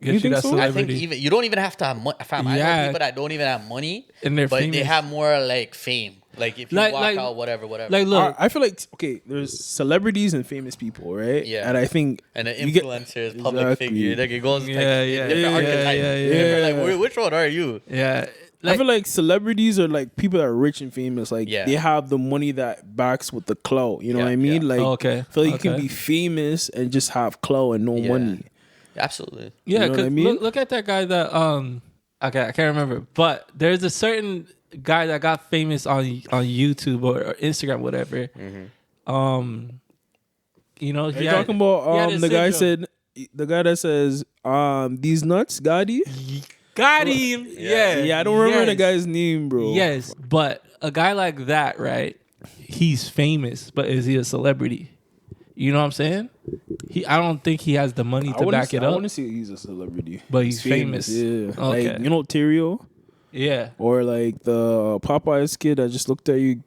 You gets you think that so? I celebrity. think even you don't even have to have money. I know Yeah. people that don't even have money, And they're but they famous. have more like fame. Like if you Like- walk like- out, whatever. Like, look, I feel like there's celebrities and famous people, right? Yeah. And I think And the you get- influencers, public Exactly. figure, like it goes Yeah, like yeah, different yeah, archetypes. yeah, yeah. Different, Yeah. like which one are you? yeah. I feel like celebrities are like people that are rich and famous. Like Yeah. they have the money that backs with the clout. You know Yeah, what I mean? yeah. Like Oh, okay. I feel like you can Okay. be famous and just have clout and no Yeah. money. Absolutely. Yeah, You know what cause I mean? look at that guy that okay, I can't remember, but there's a certain guy that got famous on YouTube or Instagram, whatever. You know, Are you talking about the guy said the guy that says these nuts, Gotti? got him. Yeah, Yeah, I don't remember the Yes. guy's name, bro. Yes, but a guy like that, right? He's famous, but is he a celebrity? You know what I'm saying? I don't think he has the money to back it I up. want to say he's a celebrity, But he's famous. Yeah, Okay. like you know Terrio Yeah. or like the Popeyes kid that just looked at you.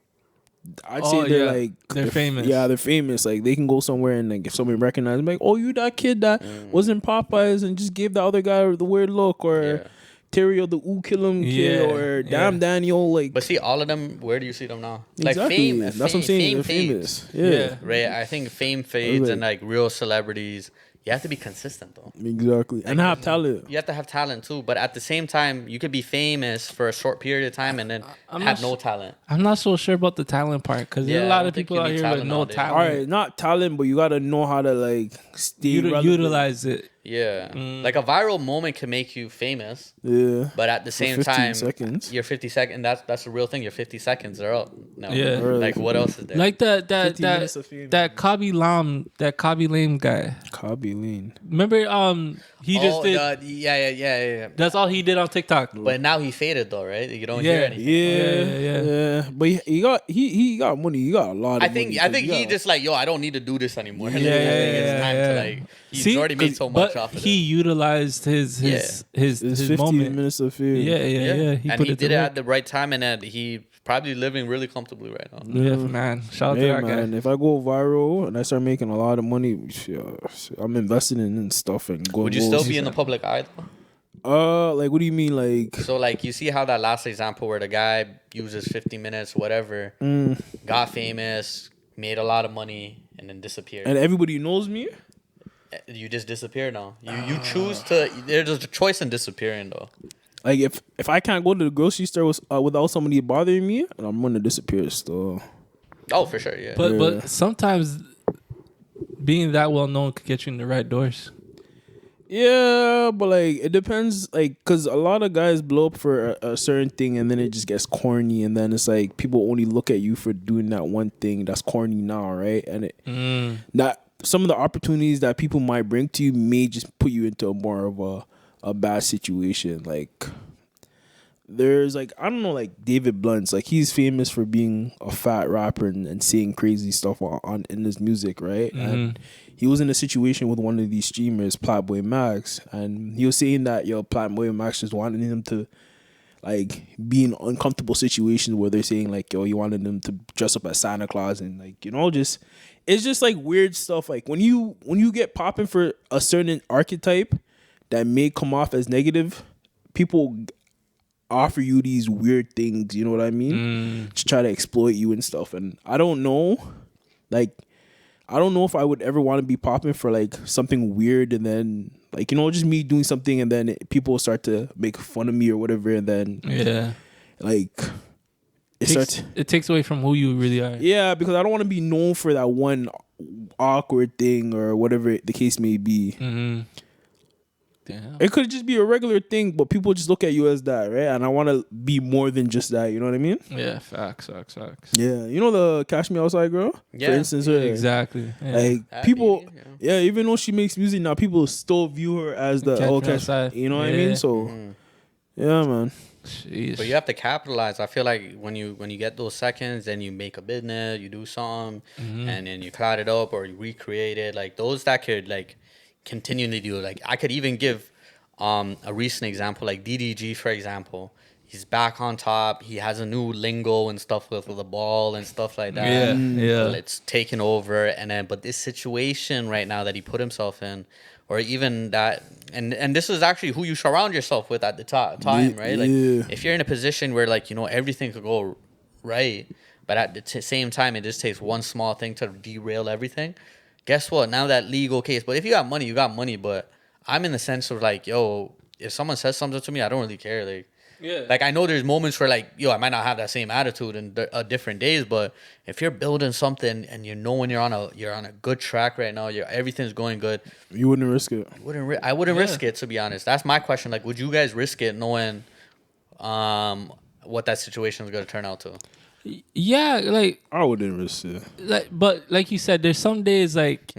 I'd Oh, say they're yeah. like They're famous. Yeah, they're famous. Like they can go somewhere and like if somebody recognizes them, like, oh, you that kid that was in Popeyes and just gave the other guy the weird look, or Yeah. Terrio the ooh kill him kid, Yeah, or yeah. damn Daniel. Like But see, all of them, where do you see them now? exactly. Like fame. That's what I'm saying. They're fades. famous. Yeah. Yeah. Right, I think fame fades like- and like real celebrities, you have to be consistent though. Exactly, and have talent. You have to have talent too, but at the same time, you could be famous for a short period of time and then I'm have not no talent. I'm not so sure about the talent part because there's Yeah, a I lot don't of think people you out need here with talent no nowadays. talent. All right, not talent, but you gotta know how to like stay relevant. Utilize it. Yeah, like a viral moment can make you famous, Yeah, but at the same 15 time, seconds. your 50 seconds. That's the real thing. Your 50 seconds are up. No, Yeah. like what else is there? Like that 15 minutes of fame. Kabi Lame guy. Cobby Lean. Remember he just did yeah. that's all he did on TikTok. But now he faded though, right? You don't Yeah. hear anything. Yeah. But he got money. He got a lot of I money. think he got- just like, yo, I don't need to do this anymore. Like, Yeah, I think it's yeah, time yeah. to like. He's already made so much but off of he it. utilized his It's his 15 moment. minutes of fame. Yeah. He and put he it did to it work. at the right time, and that he probably living really comfortably right now. Yeah, man. Shout out Hey to that man, guy. if I go viral and I start making a lot of money, I'm investing in stuff and going. Would you still be in the public eye though? Like what do you mean, like? So like you see how that last example where the guy uses 50 minutes, whatever, got famous, made a lot of money, and then disappeared. And everybody knows me. You just disappear now. You choose to. There's a choice in disappearing though. Like if I can't go to the grocery store without somebody bothering me, I'm gonna disappear still. Oh, for sure, yeah. But sometimes being that well known could get you in the right doors. Yeah, but like it depends, like, cause a lot of guys blow up for a certain thing and then it just gets corny, and then it's like people only look at you for doing that one thing that's corny now, right? And it that some of the opportunities that people might bring to you may just put you into more of a bad situation. Like there's like, I don't know, like David Blunt's, like he's famous for being a fat rapper and saying crazy stuff on in his music, right? And he was in a situation with one of these streamers, Platboy Max, and he was saying that Platboy Max just wanted him to like be in uncomfortable situations where they're saying like, he wanted them to dress up as Santa Claus and like, just it's just like weird stuff. Like when you get popping for a certain archetype that may come off as negative, people offer you these weird things, you know what I mean? To try to exploit you and stuff. And I don't know, like I don't know if I would ever want to be popping for like something weird, and then like, you know, just me doing something, and then people start to make fun of me or whatever, and then like it takes away from who you really are. Yeah, because I don't want to be known for that one awkward thing or whatever the case may be. Mm-hmm. Damn. It could just be a regular thing, but people just look at you as that, right? And I want to be more than just that. You know what I mean? Yeah, facts. Yeah, you know the Cash Me Outside girl, Yeah, for instance. Her, exactly. Yeah. Like people, even though she makes music now, people still view her as the Cash. You know what I mean? So, yeah, man. Jeez. But you have to capitalize. I feel like when you get those seconds, then you make a business, you do something, and then you cloud it up or you recreate it. Like those that could like continually do. Like I could even give a recent example, like DDG, for example. He's back on top. He has a new lingo and stuff with the ball and stuff like that. Yeah. It's taken over, and then but this situation right now that he put himself in, or even that, and this is actually who you surround yourself with at the time, right? Like if you're in a position where like, you know, everything could go right, but at the same time it just takes one small thing to derail everything. Guess what? Now that legal case, but if you got money, you got money. But I'm in the sense of like, yo, if someone says something to me, I don't really care. Like I know there's moments where like, yo, I might not have that same attitude in different days, but if you're building something and you know when you're on a good track right now, everything's going good, you wouldn't risk it. I wouldn't risk it, to be honest. That's my question. Like, would you guys risk it knowing what that situation is going to turn out to? Yeah, like I wouldn't risk it. But like you said, there's some days like.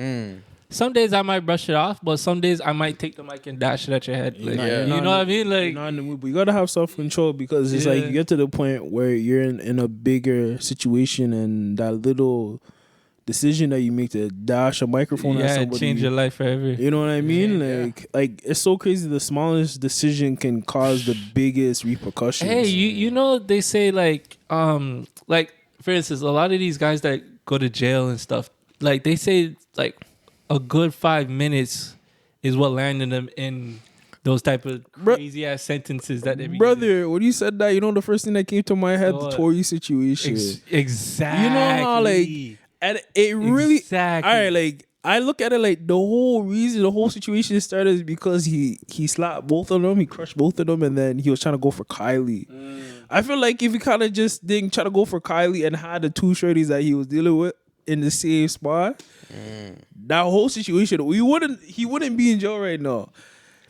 Some days I might brush it off, but some days I might take the mic and dash it at your head. Like, you know what I mean? Like, you're not in the mood, but you gotta have self-control, because it's like you get to the point where you're in a bigger situation, and that little decision that you make to dash a microphone at somebody, change your life forever. You know what I mean? Like it's so crazy. The smallest decision can cause the biggest repercussions. Hey, you know they say like for instance, a lot of these guys that go to jail and stuff, like they say like a good 5 minutes is what landed them in those type of crazy ass sentences that they be using. When you said that, you know the first thing that came to my head, the Tory situation. Exactly. You know how like, and it really all right. Like I look at it like the whole situation started is because he slapped both of them, he crushed both of them, and then he was trying to go for Kylie. I feel like if he kind of just didn't try to go for Kylie and had the two shorties that he was dealing with in the same spot, that whole situation, he wouldn't be in jail right now.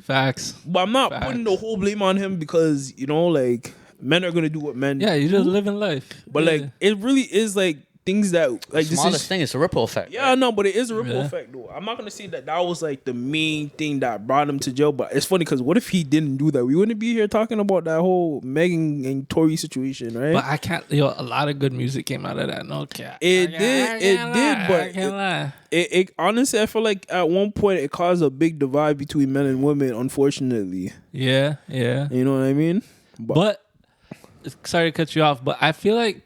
Facts. But I'm not putting the whole blame on him, because, you know, like, men are gonna do what men do. You're just living life. But like, it really is like things that like the smallest thing is a ripple effect. Yeah, no, but it is a ripple effect though. I'm not gonna say that was like the main thing that brought him to jail, but it's funny because what if he didn't do that? We wouldn't be here talking about that whole Megan and Tory situation, right? But I can't. A lot of good music came out of that. No cap. It did, but I can't lie. It honestly, I feel like at one point it caused a big divide between men and women. Unfortunately. Yeah. You know what I mean? But sorry to cut you off, but I feel like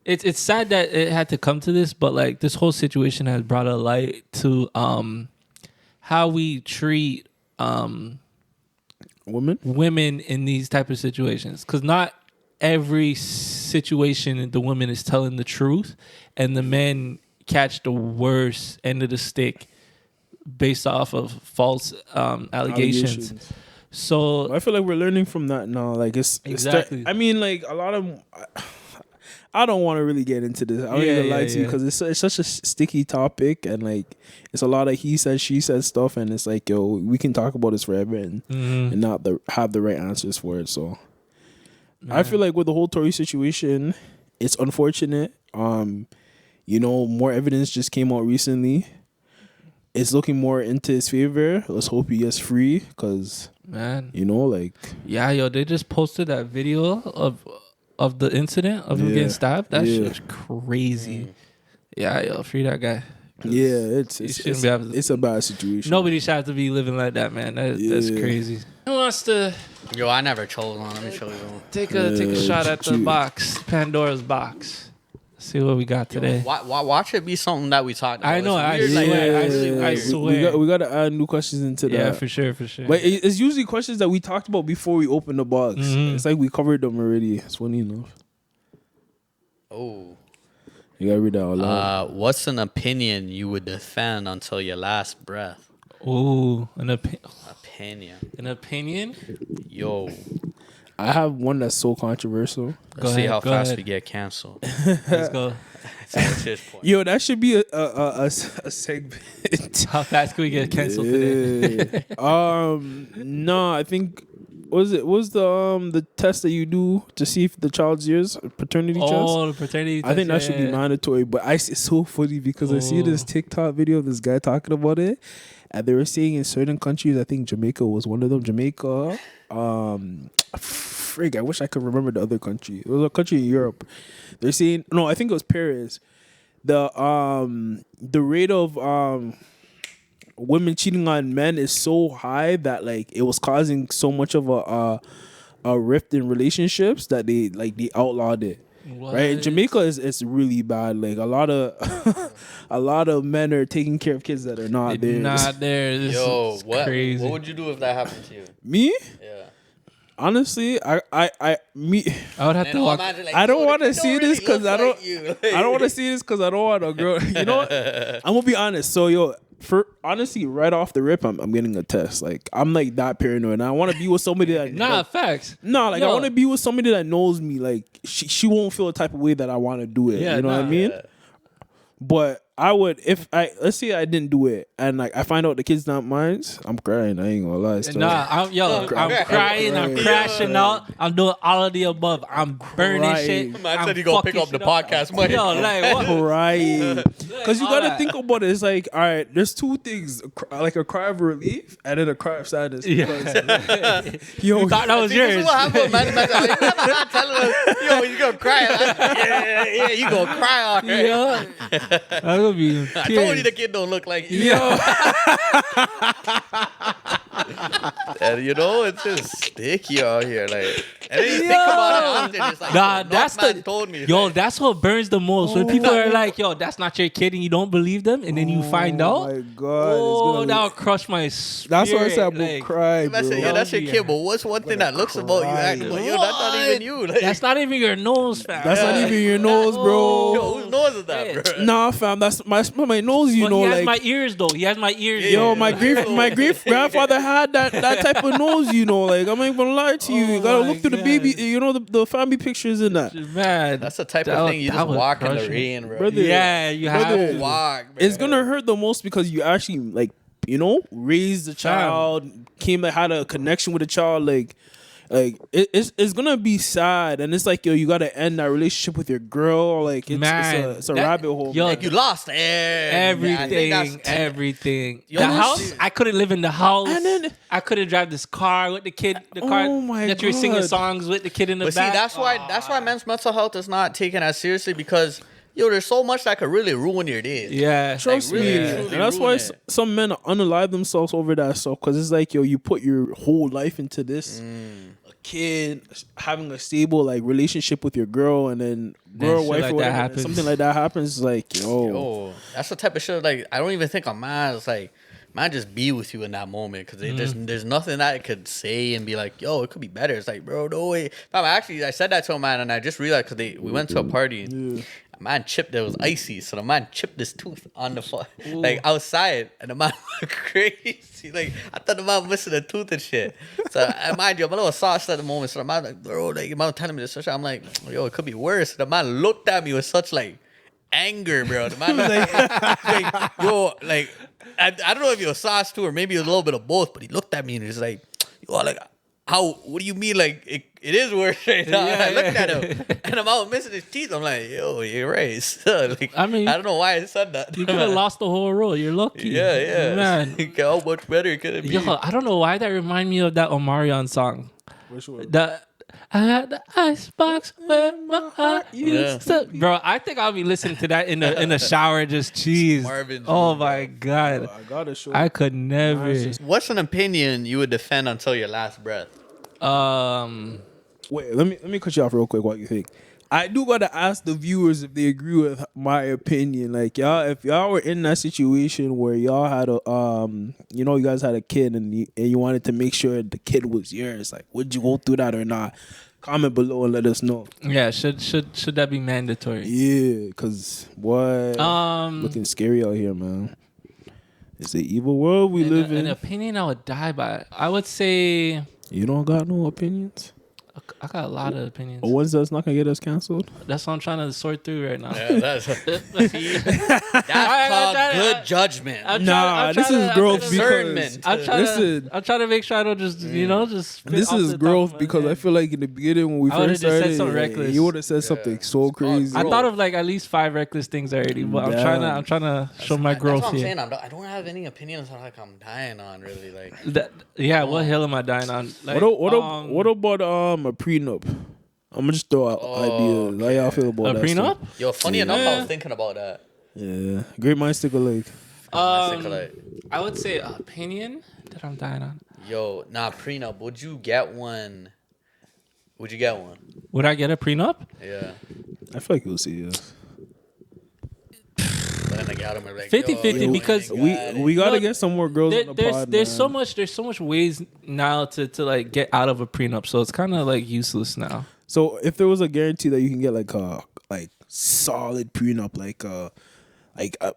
it's sad that it had to come to this, but like this whole situation has brought a light to how we treat women in these type of situations, because not every situation the woman is telling the truth, and the men catch the worst end of the stick based off of false allegations. So I feel like we're learning from that now. Like it's exactly. I mean, like a lot of. I don't want to really get into this. I don't even lie to you, because it's such a sticky topic, and like it's a lot of he said, she said stuff, and it's like, yo, we can talk about this forever and not have the right answers for it. So I feel like with the whole Tory situation, it's unfortunate. You know, more evidence just came out recently. It's looking more into his favor. Let's hope he gets free, because you know, like they just posted that video of the incident of him getting stabbed. That shit's crazy. Free that guy. Yeah, it's a bad situation. Nobody should have to be living like that, man. That's crazy. Who wants to? Yo, I never chose one. Let me show you. Take a shot at the box, Pandora's box. See what we got today. Watch it be something that we talked about. I know. I swear. We got to add new questions into that. Yeah, for sure. But it's usually questions that we talked about before we opened the box. It's like we covered them already. It's funny enough. Oh. You gotta read that out loud. What's an opinion you would defend until your last breath? Ooh, Opinion. An opinion? Yo. I have one that's so controversial. Let's see how fast we get canceled. Let's go. Yo, that should be a segment. How fast can we get canceled today? No, I think was the test that you do to see if the child's yours paternity test? Oh, the paternity test. I think that should be mandatory. But it's so funny because I see this TikTok video of this guy talking about it, and they were saying in certain countries, I think Jamaica was one of them. Jamaica, frig, I wish I could remember the other country. It was a country in Europe. They're saying no, I think it was Paris. The rate of women cheating on men is so high that like it was causing so much of a rift in relationships that they outlawed it. What? Right, in Jamaica it's really bad. Like a lot of men are taking care of kids that are not there. Not there. This is crazy. What would you do if that happened to you? Me? Yeah. Honestly, I would have to walk. Like, I don't want to see this because I don't. Like I don't want to see this because I don't want a girl. You know what? I'm gonna be honest. So honestly, right off the rip, I'm getting a test. Like I'm like that paranoid. And I want to be with somebody that facts. No, like I want to be with somebody that knows me. Like she won't feel the type of way that I want to do it. Yeah, you know what I mean? Yeah. But I would let's say I didn't do it and like I find out the kid's not mine, I'm crying. I ain't gonna lie. I'm crying. I'm crashing out. I'm doing all of the above. I'm burning shit. Man said you gonna pick up the podcast money. Yo, like what? Crying. Because you gotta think about it. It's like, all right, there's two things, like a cry of relief and then a cry of sadness. Yeah. You thought that was yours. This is what happened, man. Telling us, yo, you gonna cry? Yeah, you gonna cry on her. Yeah. That's gonna be. I told you the kid don't look like you. Yo. And you know, it's just sticky out here. Like, and then you think about it after, it's like, that's told me. Yo, that's what burns the most. When people are like, yo, that's not your kid, and you don't believe them, and then you find out. Oh my God. That'll crush my spirit. That's why I said I'm gonna cry, bro. Yeah, that's your kid, but what's one thing that looks about you? Acting like, yo, that's not even you. Like, that's not even your nose, fam. That's not even your nose, bro. Yo, whose nose is that, bro? Nah, fam, that's my nose. You know, he like has my ears though. He has my ears. Yo, my great grandfather had that type of nose. You know, like I'm not even gonna lie to you. You gotta look through the baby. You know the family pictures in that. Man, that's the type of thing you just walk in the rain, bro. Brother, you have to walk. Bro. It's gonna hurt the most because you actually like raised the child, had a connection with the child, like it's gonna be sad, and it's like, yo, you gotta end that relationship with your girl. Like it's a rabbit hole. Yo, like you lost everything. The house, I couldn't live in the house. And then I couldn't drive this car with the kid. The car that you're singing songs with the kid in the back. See, that's why men's mental health is not taken as seriously, because yo, there's so much that could really ruin your day. Yeah, trust me. And that's why some men unalive themselves over that stuff, because it's like, yo, you put your whole life into this. Kid having a stable like relationship with your girl, and then girl wife like or whatever, something like that happens, like yo, that's the type of shit. Like I don't even think a man is like, man, just be with you in that moment, because there's nothing that I could say and be like, yo, it could be better. It's like, bro, no way. I said that to a man, and I just realized because we went to a party. Yeah. Man chipped, it was icy, so the man chipped his tooth on the floor, like outside, and the man looked crazy. Like I thought the man missing a tooth and shit. So I mind you, I'm a little sauced at the moment. So the man like, bro, like the man telling me this, so I'm like, yo, it could be worse. The man looked at me with such like anger, bro. The man was like, yo, like I don't know if he was sauced too, or maybe it was a little bit of both, but he looked at me and he's like, yo, like, how? What do you mean? Like it is worse right now. Yeah, and I looked at him, and I'm out missing his teeth. I'm like, yo, you're right. So, like, I mean, I don't know why I said that. You could have lost the whole roll. You're lucky. Yeah, man. How much better could it be? Yo, I don't know why that remind me of that Omarion song. Which one? I had the icebox where my heart used to. Bro, I think I'll be listening to that in the shower, just cheese. Oh my God. I could never. What's an opinion you would defend until your last breath? Wait, let me cut you off real quick. What you think? I do gotta ask the viewers if they agree with my opinion. Like y'all, if y'all were in that situation where y'all had you guys had a kid and you wanted to make sure the kid was yours, like, would you go through that or not? Comment below and let us know. Yeah, should that be mandatory? Yeah, because what? Looking scary out here, man. It's an evil world we live in. An opinion I would die by. I would say You don't got no opinions? I got a lot of opinions. Or ones that's not going to get us canceled? That's what I'm trying to sort through right now. Yeah, that's called good judgment. This is growth because I'm trying to make sure I don't just just. This is growth because I feel like in the beginning when we first started, you would have said something so crazy. I thought of like at least 5 reckless things already, but I'm trying to show my growth that's what I'm here. saying. I don't have any opinions on like I'm dying on really like. What hill am I dying on? Like, what about a prenup? I'm gonna just throw out ideas. How y'all feel about a that? prenup? Stuff? Yo, funny enough, I was thinking about that. Yeah, great minds think alike. I would say opinion that I'm dying on. Yo, prenup. Would you get one? Would I get a prenup? Yeah. I feel like you'll see yes. But then I got him like 50-50 because we gotta get some more girls on the pod. There's so much ways now to like get out of a prenup, so it's kind of like useless now. So if there was a guarantee that you can get like a solid prenup, like a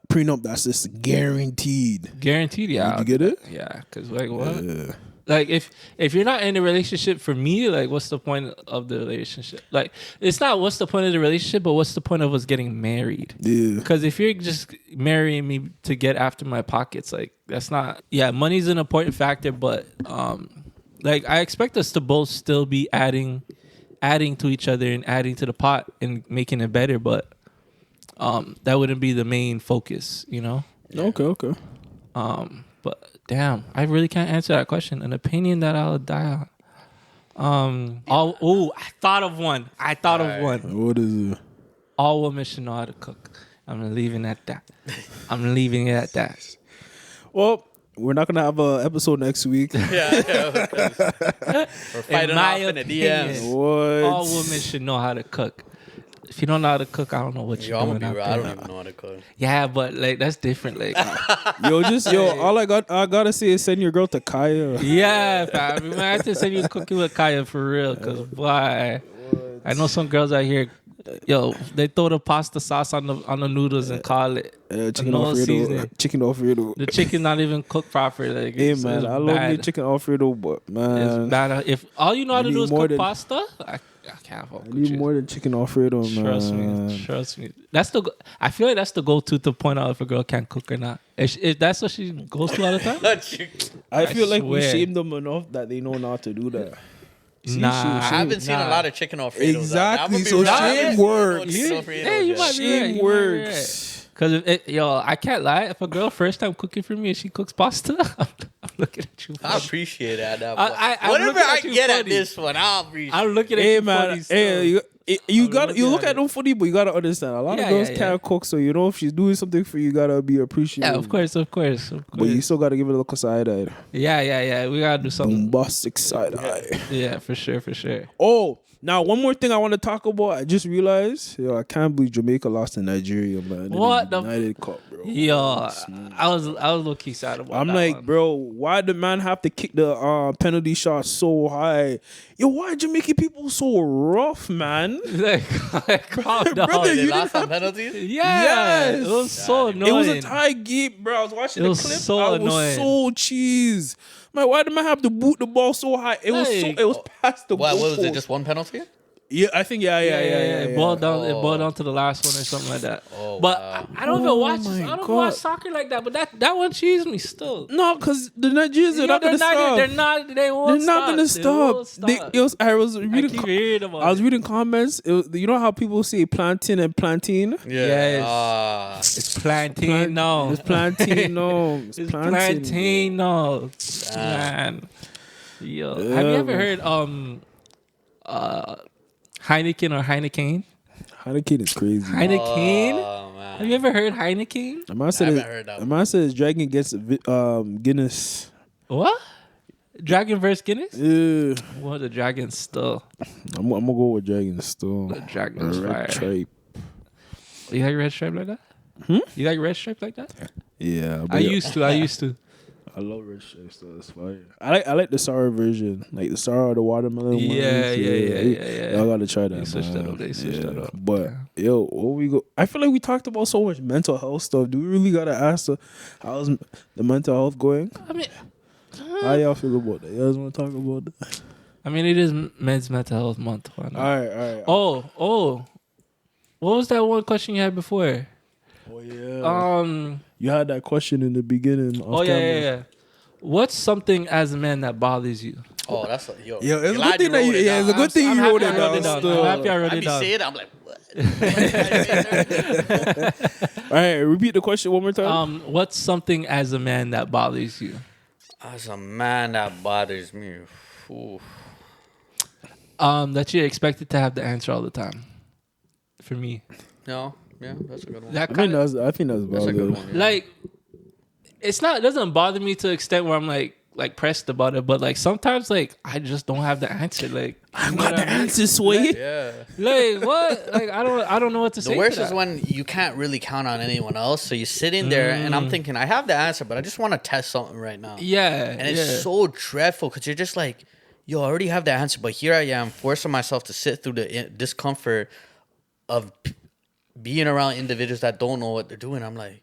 prenup that's just guaranteed, yeah, would you get it? Yeah, because like what? Yeah. Like if you're not in a relationship, for me, like what's the point of the relationship? Like it's not what's the point of the relationship, but what's the point of us getting married? Yeah. Because if you're just marrying me to get after my pockets, like that's not. Yeah, money's an important factor, but like I expect us to both still be adding to each other and adding to the pot and making it better, but that wouldn't be the main focus, you know? Okay. But damn, I really can't answer that question. An opinion that I'll die on. I thought of one. What is it? All women should know how to cook. I'm leaving it at that. Well, we're not gonna have an episode next week. Yeah. We're fighting off in the DMs. What? All women should know how to cook. If you don't know how to cook, I don't know what you're doing. I don't even know how to cook. Yeah, but like that's different. Like, all I gotta say is send your girl to Kaya. Yeah, fam. I have to send you cooking with Kaya for real. Cause why? I know some girls out here. Yo, they throw the pasta sauce on the noodles and call it chicken Alfredo. Chicken Alfredo. The chicken not even cooked properly. Like, hey man, I love me chicken Alfredo, but man, it's bad. If all you know how to do is cook pasta, I can't fuck with you. I need more than chicken Alfredo, man. Trust me. I feel like that's the go-to to point out if a girl can't cook or not. If that's what she goes to all the time. I feel like we shame them enough that they know not to do that. I haven't seen a lot of chicken Alfredo. Exactly. So shame works. Yeah, you might be shame works. Because I can't lie. If a girl first time cooking for me and she cooks pasta, I'm looking at you. I appreciate that. Whatever I get at this one, I'll appreciate. I'm looking at you. Man, you look at them funny, but you gotta understand. A lot of girls can't cook, so if she's doing something for you, you gotta be appreciative. Yeah, of course. But you still gotta give it a look side eye. Yeah. We gotta do something. Bombastic side eye. Yeah, for sure. Oh, now one more thing I want to talk about. I just realized, I can't believe Jamaica lost to Nigeria, man. What the United Cup, bro. Yo, I was low key sad about. I'm like, one. Bro, why the man have to kick the penalty shot so high? Yo, why Jamaican people so rough, man? Like calm down. Brother, you lost on penalties? Yes. It was so annoying. It was a tie game, bro. I was watching the clip. So annoying. Was so cheese. Man, why did man have to boot the ball so high? It was past the ball. What was it? Just one penalty? Yeah, I think It boiled down to the last one or something like that. I don't even watch. I don't watch soccer like that. But that one cheesed me still. No, because the Nigerians are not gonna stop. They're not gonna stop. I was reading comments. You know how people say plantain and plantain? Yes. It's plantain. No. It's plantain. No. It's plantain. No. Man. Yo. Have you ever heard Heineken or Heineken? Heineken is crazy. Heineken? Oh, man. Have you ever heard Heineken? I haven't heard that. The man said it's Dragon against Guinness. What? Dragon versus Guinness? Yeah. Well, the Dragon's still. I'm gonna go with Dragon still. The Dragon's fire. Red Stripe. You like Red Stripe like that? You like Red Stripe like that? Yeah. I used to. I love red stripes though. It's fire. I like the sour version, like the sour or the watermelon. Yeah. Y'all gotta try that. They switched that up. They switched that up. But yo, what we go? I feel like we talked about so much mental health stuff. Do we really gotta ask how's the mental health going? I mean, How y'all feel about that? You guys want to talk about that? I mean, it is Men's Mental Health Month. Why not? All right. Oh, what was that one question you had before? Oh yeah. You had that question in the beginning. Yeah. What's something as a man that bothers you? Oh, that's yo. It's a good thing that it's a good thing you wrote it down. I'm happy I wrote it down. Saying, I'm like, what? All right, repeat the question one more time. What's something as a man that bothers you? As a man that bothers me, ooh. That you're expected to have the answer all the time. For me, No, yeah, that's a good one. I think that's That's a valid. good one. Yeah. like, it doesn't bother me to the extent where I'm like pressed about it, but like sometimes like I just don't have the answer. Like I got the answer, sweet. Yeah. Like what? Like I don't know what to say. The worst to is that. when you can't really count on anyone else. So you sit in there and I'm thinking, I have the answer, but I just want to test something right now. Yeah, And it's so dreadful because you're just like, yo, I already have the answer, but here I am forcing myself to sit through the discomfort of being around individuals that don't know what they're doing. I'm like,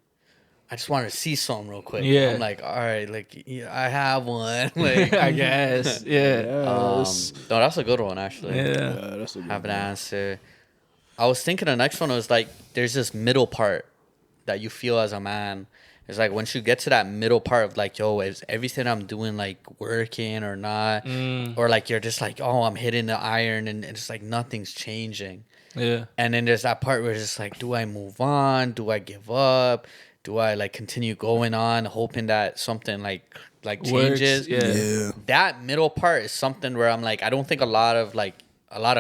I just wanted to see something real quick. Yeah. I'm like, all right, like yeah, I have one. Like, I guess. Yeah. no, that's a good one actually. Yeah. That's a good Have an answer. I was thinking the next one was like, there's this middle part that you feel as a man. It's like once you get to that middle part of like, yo, is everything I'm doing like working or not? Or like you're just like, oh, I'm hitting the iron and it's like nothing's changing. Yeah. And then there's that part where it's just like, do I move on? Do I give up? Do I like continue going on, hoping that something like changes? Works, yeah. That middle part is something where I'm like, I don't think a lot of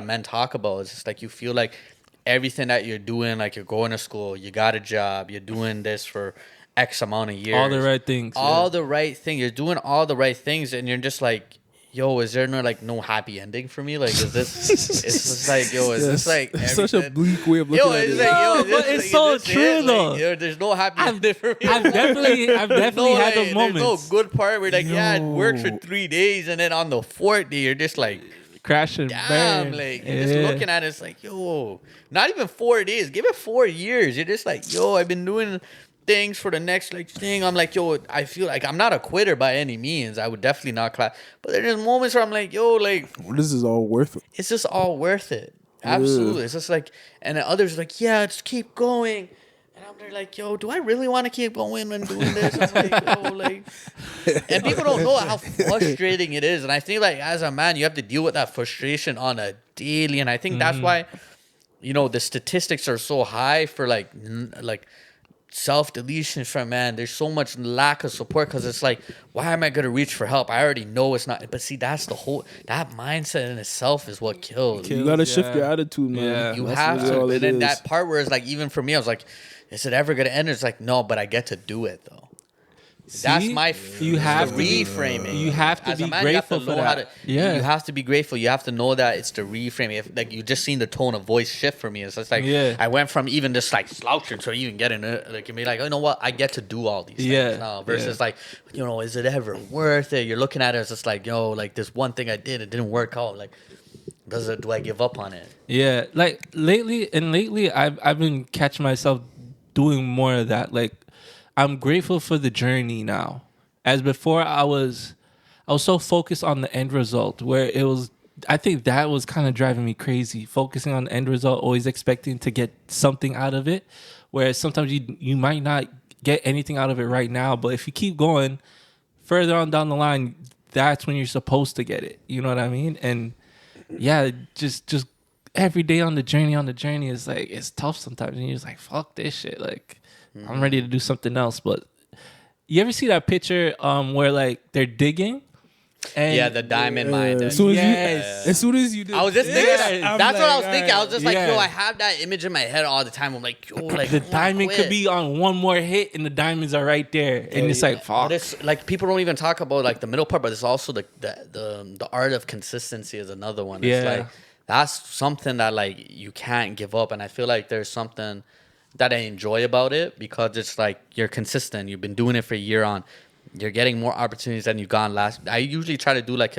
men talk about. It's just like you feel like everything that you're doing, like you're going to school, you got a job, you're doing this for X amount of years. All the right things. All the right things. You're doing all the right things, and you're just like, yo, is there no happy ending for me? Like, is this? It's just like, yo, is this like such a everything? bleak way of looking at It's it? like, yo, No, is this, but it's like, so is this true, it? though. Like, yo, there's no happy ending for me. I've definitely had those moments. There's no good part where like, yeah, it worked for 3 days, and then on the 4th day, you're just like, Crash and damn, burn. like you're just looking at it, it's like, yo, not even 4 days, give it 4 years. You're just like, yo, I've been doing things for the next like thing. I'm like, yo, I feel like I'm not a quitter by any means. I would definitely not clap, but there's moments where I'm like, yo, like This is all worth it. it's just all worth it. Absolutely. It's just like, and then others are like, yeah, just keep going. And I'm there like, yo, do I really want to keep going and doing this? I'm like, yo, like, and people don't know how frustrating it is. And I think like as a man, you have to deal with that frustration on a daily. And I think that's why, you know, the statistics are so high for like self-deletion from man. There's so much lack of support because it's like, why am I going to reach for help? I already know it's not. But see, that's the whole, that mindset in itself is what kills. You gotta shift your attitude, man. Yeah. You That's have really to. all And it then is. that part where it's like, even for me, I was like, is it ever going to end? It's like, no, but I get to do it though. That's See? my You have to be- reframing. you have to As a be man, you have to grateful for know how that. to- Yeah. You have to be grateful. You have to know that it's the reframing. If like you just seen the tone of voice shift for me. It's just like I went from even just like slouching to even getting it. Like you be like, oh, you know what? I get to do all these things now. Versus like, you know, is it ever worth it? You're looking at it as just like, yo, like this one thing I did, it didn't work out. Like, do I give up on it? Yeah, like lately, I've been catching myself doing more of that. Like, I'm grateful for the journey now. As before, I was so focused on the end result, where it was. I think that was kind of driving me crazy. Focusing on the end result, always expecting to get something out of it. Whereas sometimes you might not get anything out of it right now, but if you keep going further on down the line, that's when you're supposed to get it. You know what I mean? And yeah, just every day on the journey is like, it's tough sometimes, and you're just like, fuck this shit. Like, I'm ready to do something else. But you ever see that picture where like they're digging? And Yeah, the diamond mine. As soon Yes. as you did, I was just thinking that. I'm That's what I like, was thinking. I was just like, Yeah. yo, I have that image in my head all the time. I'm like, yo, like the I wanna diamond quit. could be on one more hit, and the diamonds are right there, and it's like, fuck. But it's like people don't even talk about like the middle part, but it's also the art of consistency is another one. It's Yeah. like that's something that like you can't give up, and I feel like there's something that I enjoy about it because it's like you're consistent. You've been doing it for a year on. you're getting more opportunities than you got last. I usually try to do like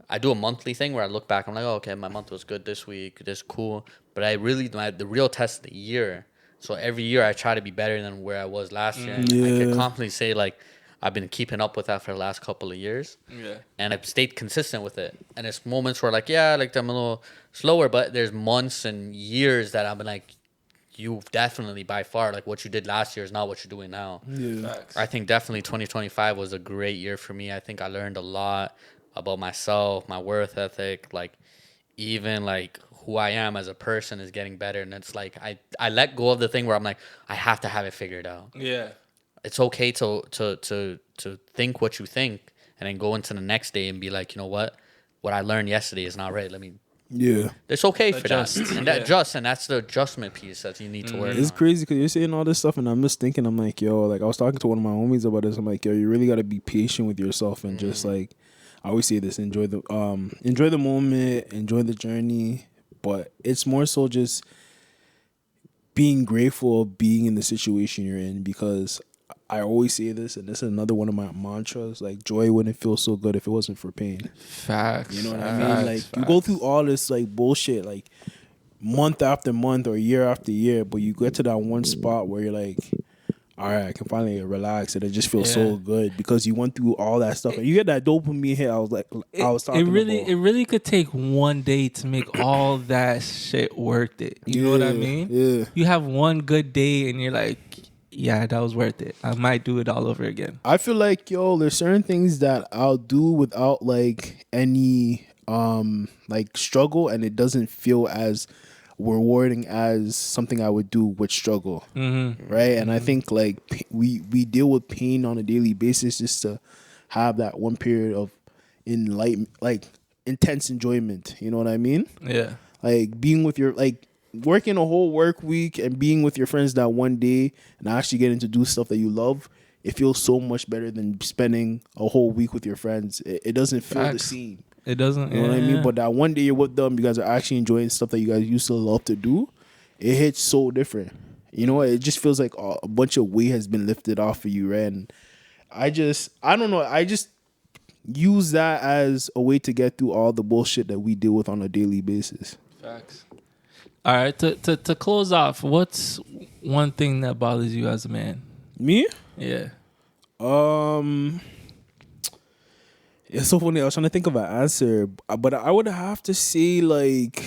I do a monthly thing where I look back. I'm like, oh, okay, my month was good this week. This is cool. But I really, the real test of the year. So every year I try to be better than where I was last year. And I can confidently say, like, I've been keeping up with that for the last couple of years. Yeah. And I've stayed consistent with it. And it's moments where, like, yeah, like, I'm a little slower. But there's months and years that I've been like, you definitely by far, like, what you did last year is not what you're doing now. Yeah. Facts. I think definitely 2025 was a great year for me. I think I learned a lot about myself, my worth ethic, like even like who I am as a person is getting better. And it's like I let go of the thing where I'm like, I have to have it figured out. Yeah. It's okay to think what you think and then go into the next day and be like, you know what I learned yesterday is not right. Let me it's okay for that. And and that's the adjustment piece that you need to work on. It's crazy because you're saying all this stuff and I'm just thinking, I'm like, yo, like I was talking to one of my homies about this. I'm like, yo, you really got to be patient with yourself and just like, I always say this, enjoy the moment, enjoy the journey, but it's more so just being grateful of being in the situation you're in, because I always say this, and this is another one of my mantras, like joy wouldn't feel so good if it wasn't for pain. Facts. You know what I mean? Like you go through all this like bullshit like month after month or year after year, but you get to that one spot where you're like, all right, I can finally relax, and it just feels so good because you went through all that stuff, and you get that dopamine hit. I was talking about. It really could take one day to make all that shit worth it. You know what I mean? Yeah. You have one good day, and you're like, yeah, that was worth it. I might do it all over again. I feel like, yo, there's certain things that I'll do without like any like struggle, and it doesn't feel as rewarding as something I would do with struggle, right? And I think like we deal with pain on a daily basis just to have that one period of intense enjoyment. You know what I mean? Yeah. Like being with your working a whole work week and being with your friends that one day and actually getting to do stuff that you love. It feels so much better than spending a whole week with your friends. It doesn't feel the same. It doesn't. You know what I mean? But that one day you're with them, you guys are actually enjoying stuff that you guys used to love to do. It hits so different. You know, it just feels like a bunch of weight has been lifted off of you, right? And I don't know. I just use that as a way to get through all the bullshit that we deal with on a daily basis. Facts. All right. To close off, what's one thing that bothers you as a man? Me? Yeah. It's so funny. I was trying to think of an answer, but I would have to say like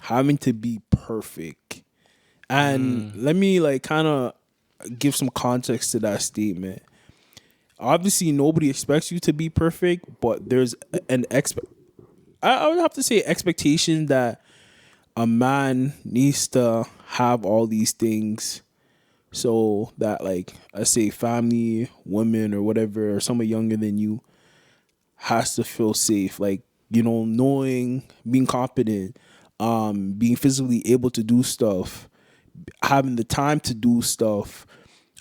having to be perfect. And let me like kind of give some context to that statement. Obviously, nobody expects you to be perfect, but there's I would have to say expectation that a man needs to have all these things. So that, like, I say family, women, or whatever, or someone younger than you has to feel safe. Like, you know, knowing, being competent, being physically able to do stuff, having the time to do stuff,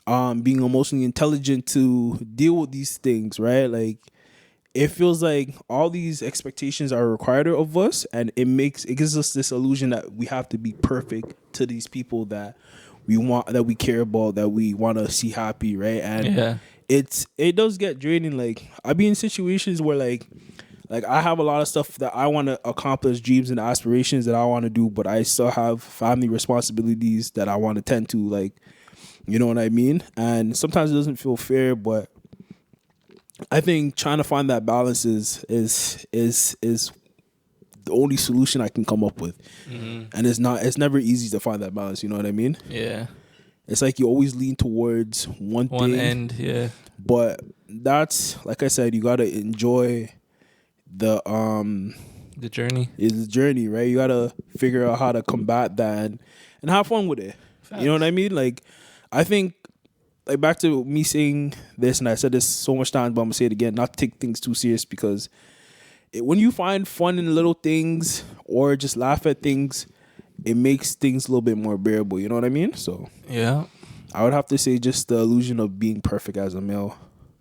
being emotionally intelligent to deal with these things, right? Like, it feels like all these expectations are required of us, and it gives us this illusion that we have to be perfect to these people that we want, that we care about, that we want to see happy, right? And it does get draining. Like, I be in situations where like I have a lot of stuff that I want to accomplish, dreams and aspirations that I want to do, but I still have family responsibilities that I want to tend to, like, you know what I mean? And sometimes it doesn't feel fair, but I think trying to find that balance is the only solution I can come up with. And it's never easy to find that balance, you know what I mean? Yeah. It's like you always lean towards one thing. End, yeah. But that's, like I said, you gotta enjoy the journey. It's the journey, right? You gotta figure out how to combat that and have fun with it. Facts. You know what I mean? Like, I think, like, back to me saying this, and I said this so much times, but I'm gonna say it again, not to take things too serious, because when you find fun in little things or just laugh at things, it makes things a little bit more bearable. You know what I mean? So yeah, I would have to say just the illusion of being perfect as a male.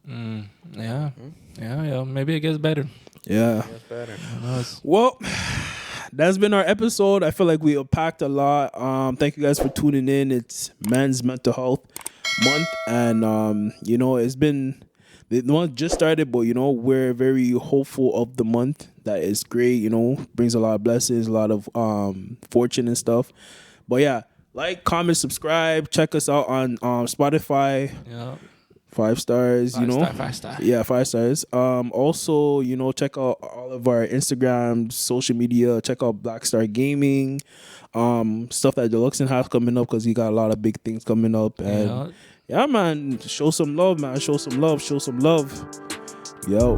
Yeah. Maybe it gets better. Yeah. It gets better. Well, that's been our episode. I feel like we unpacked a lot. Thank you guys for tuning in. It's Men's Mental Health Month, and it's been the month just started, but we're very hopeful of the month. That is great. Brings a lot of blessings, a lot of fortune and stuff. But yeah, like, comment, subscribe, check us out on Spotify. Yeah. 5 stars, 5 star. Yeah, 5 stars. Also, check out all of our Instagram, social media. Check out BlckkStar Gaming. Stuff that Deluxe has coming up, because he got a lot of big things coming up. And yeah, man, show some love, man. Show some love. Yo.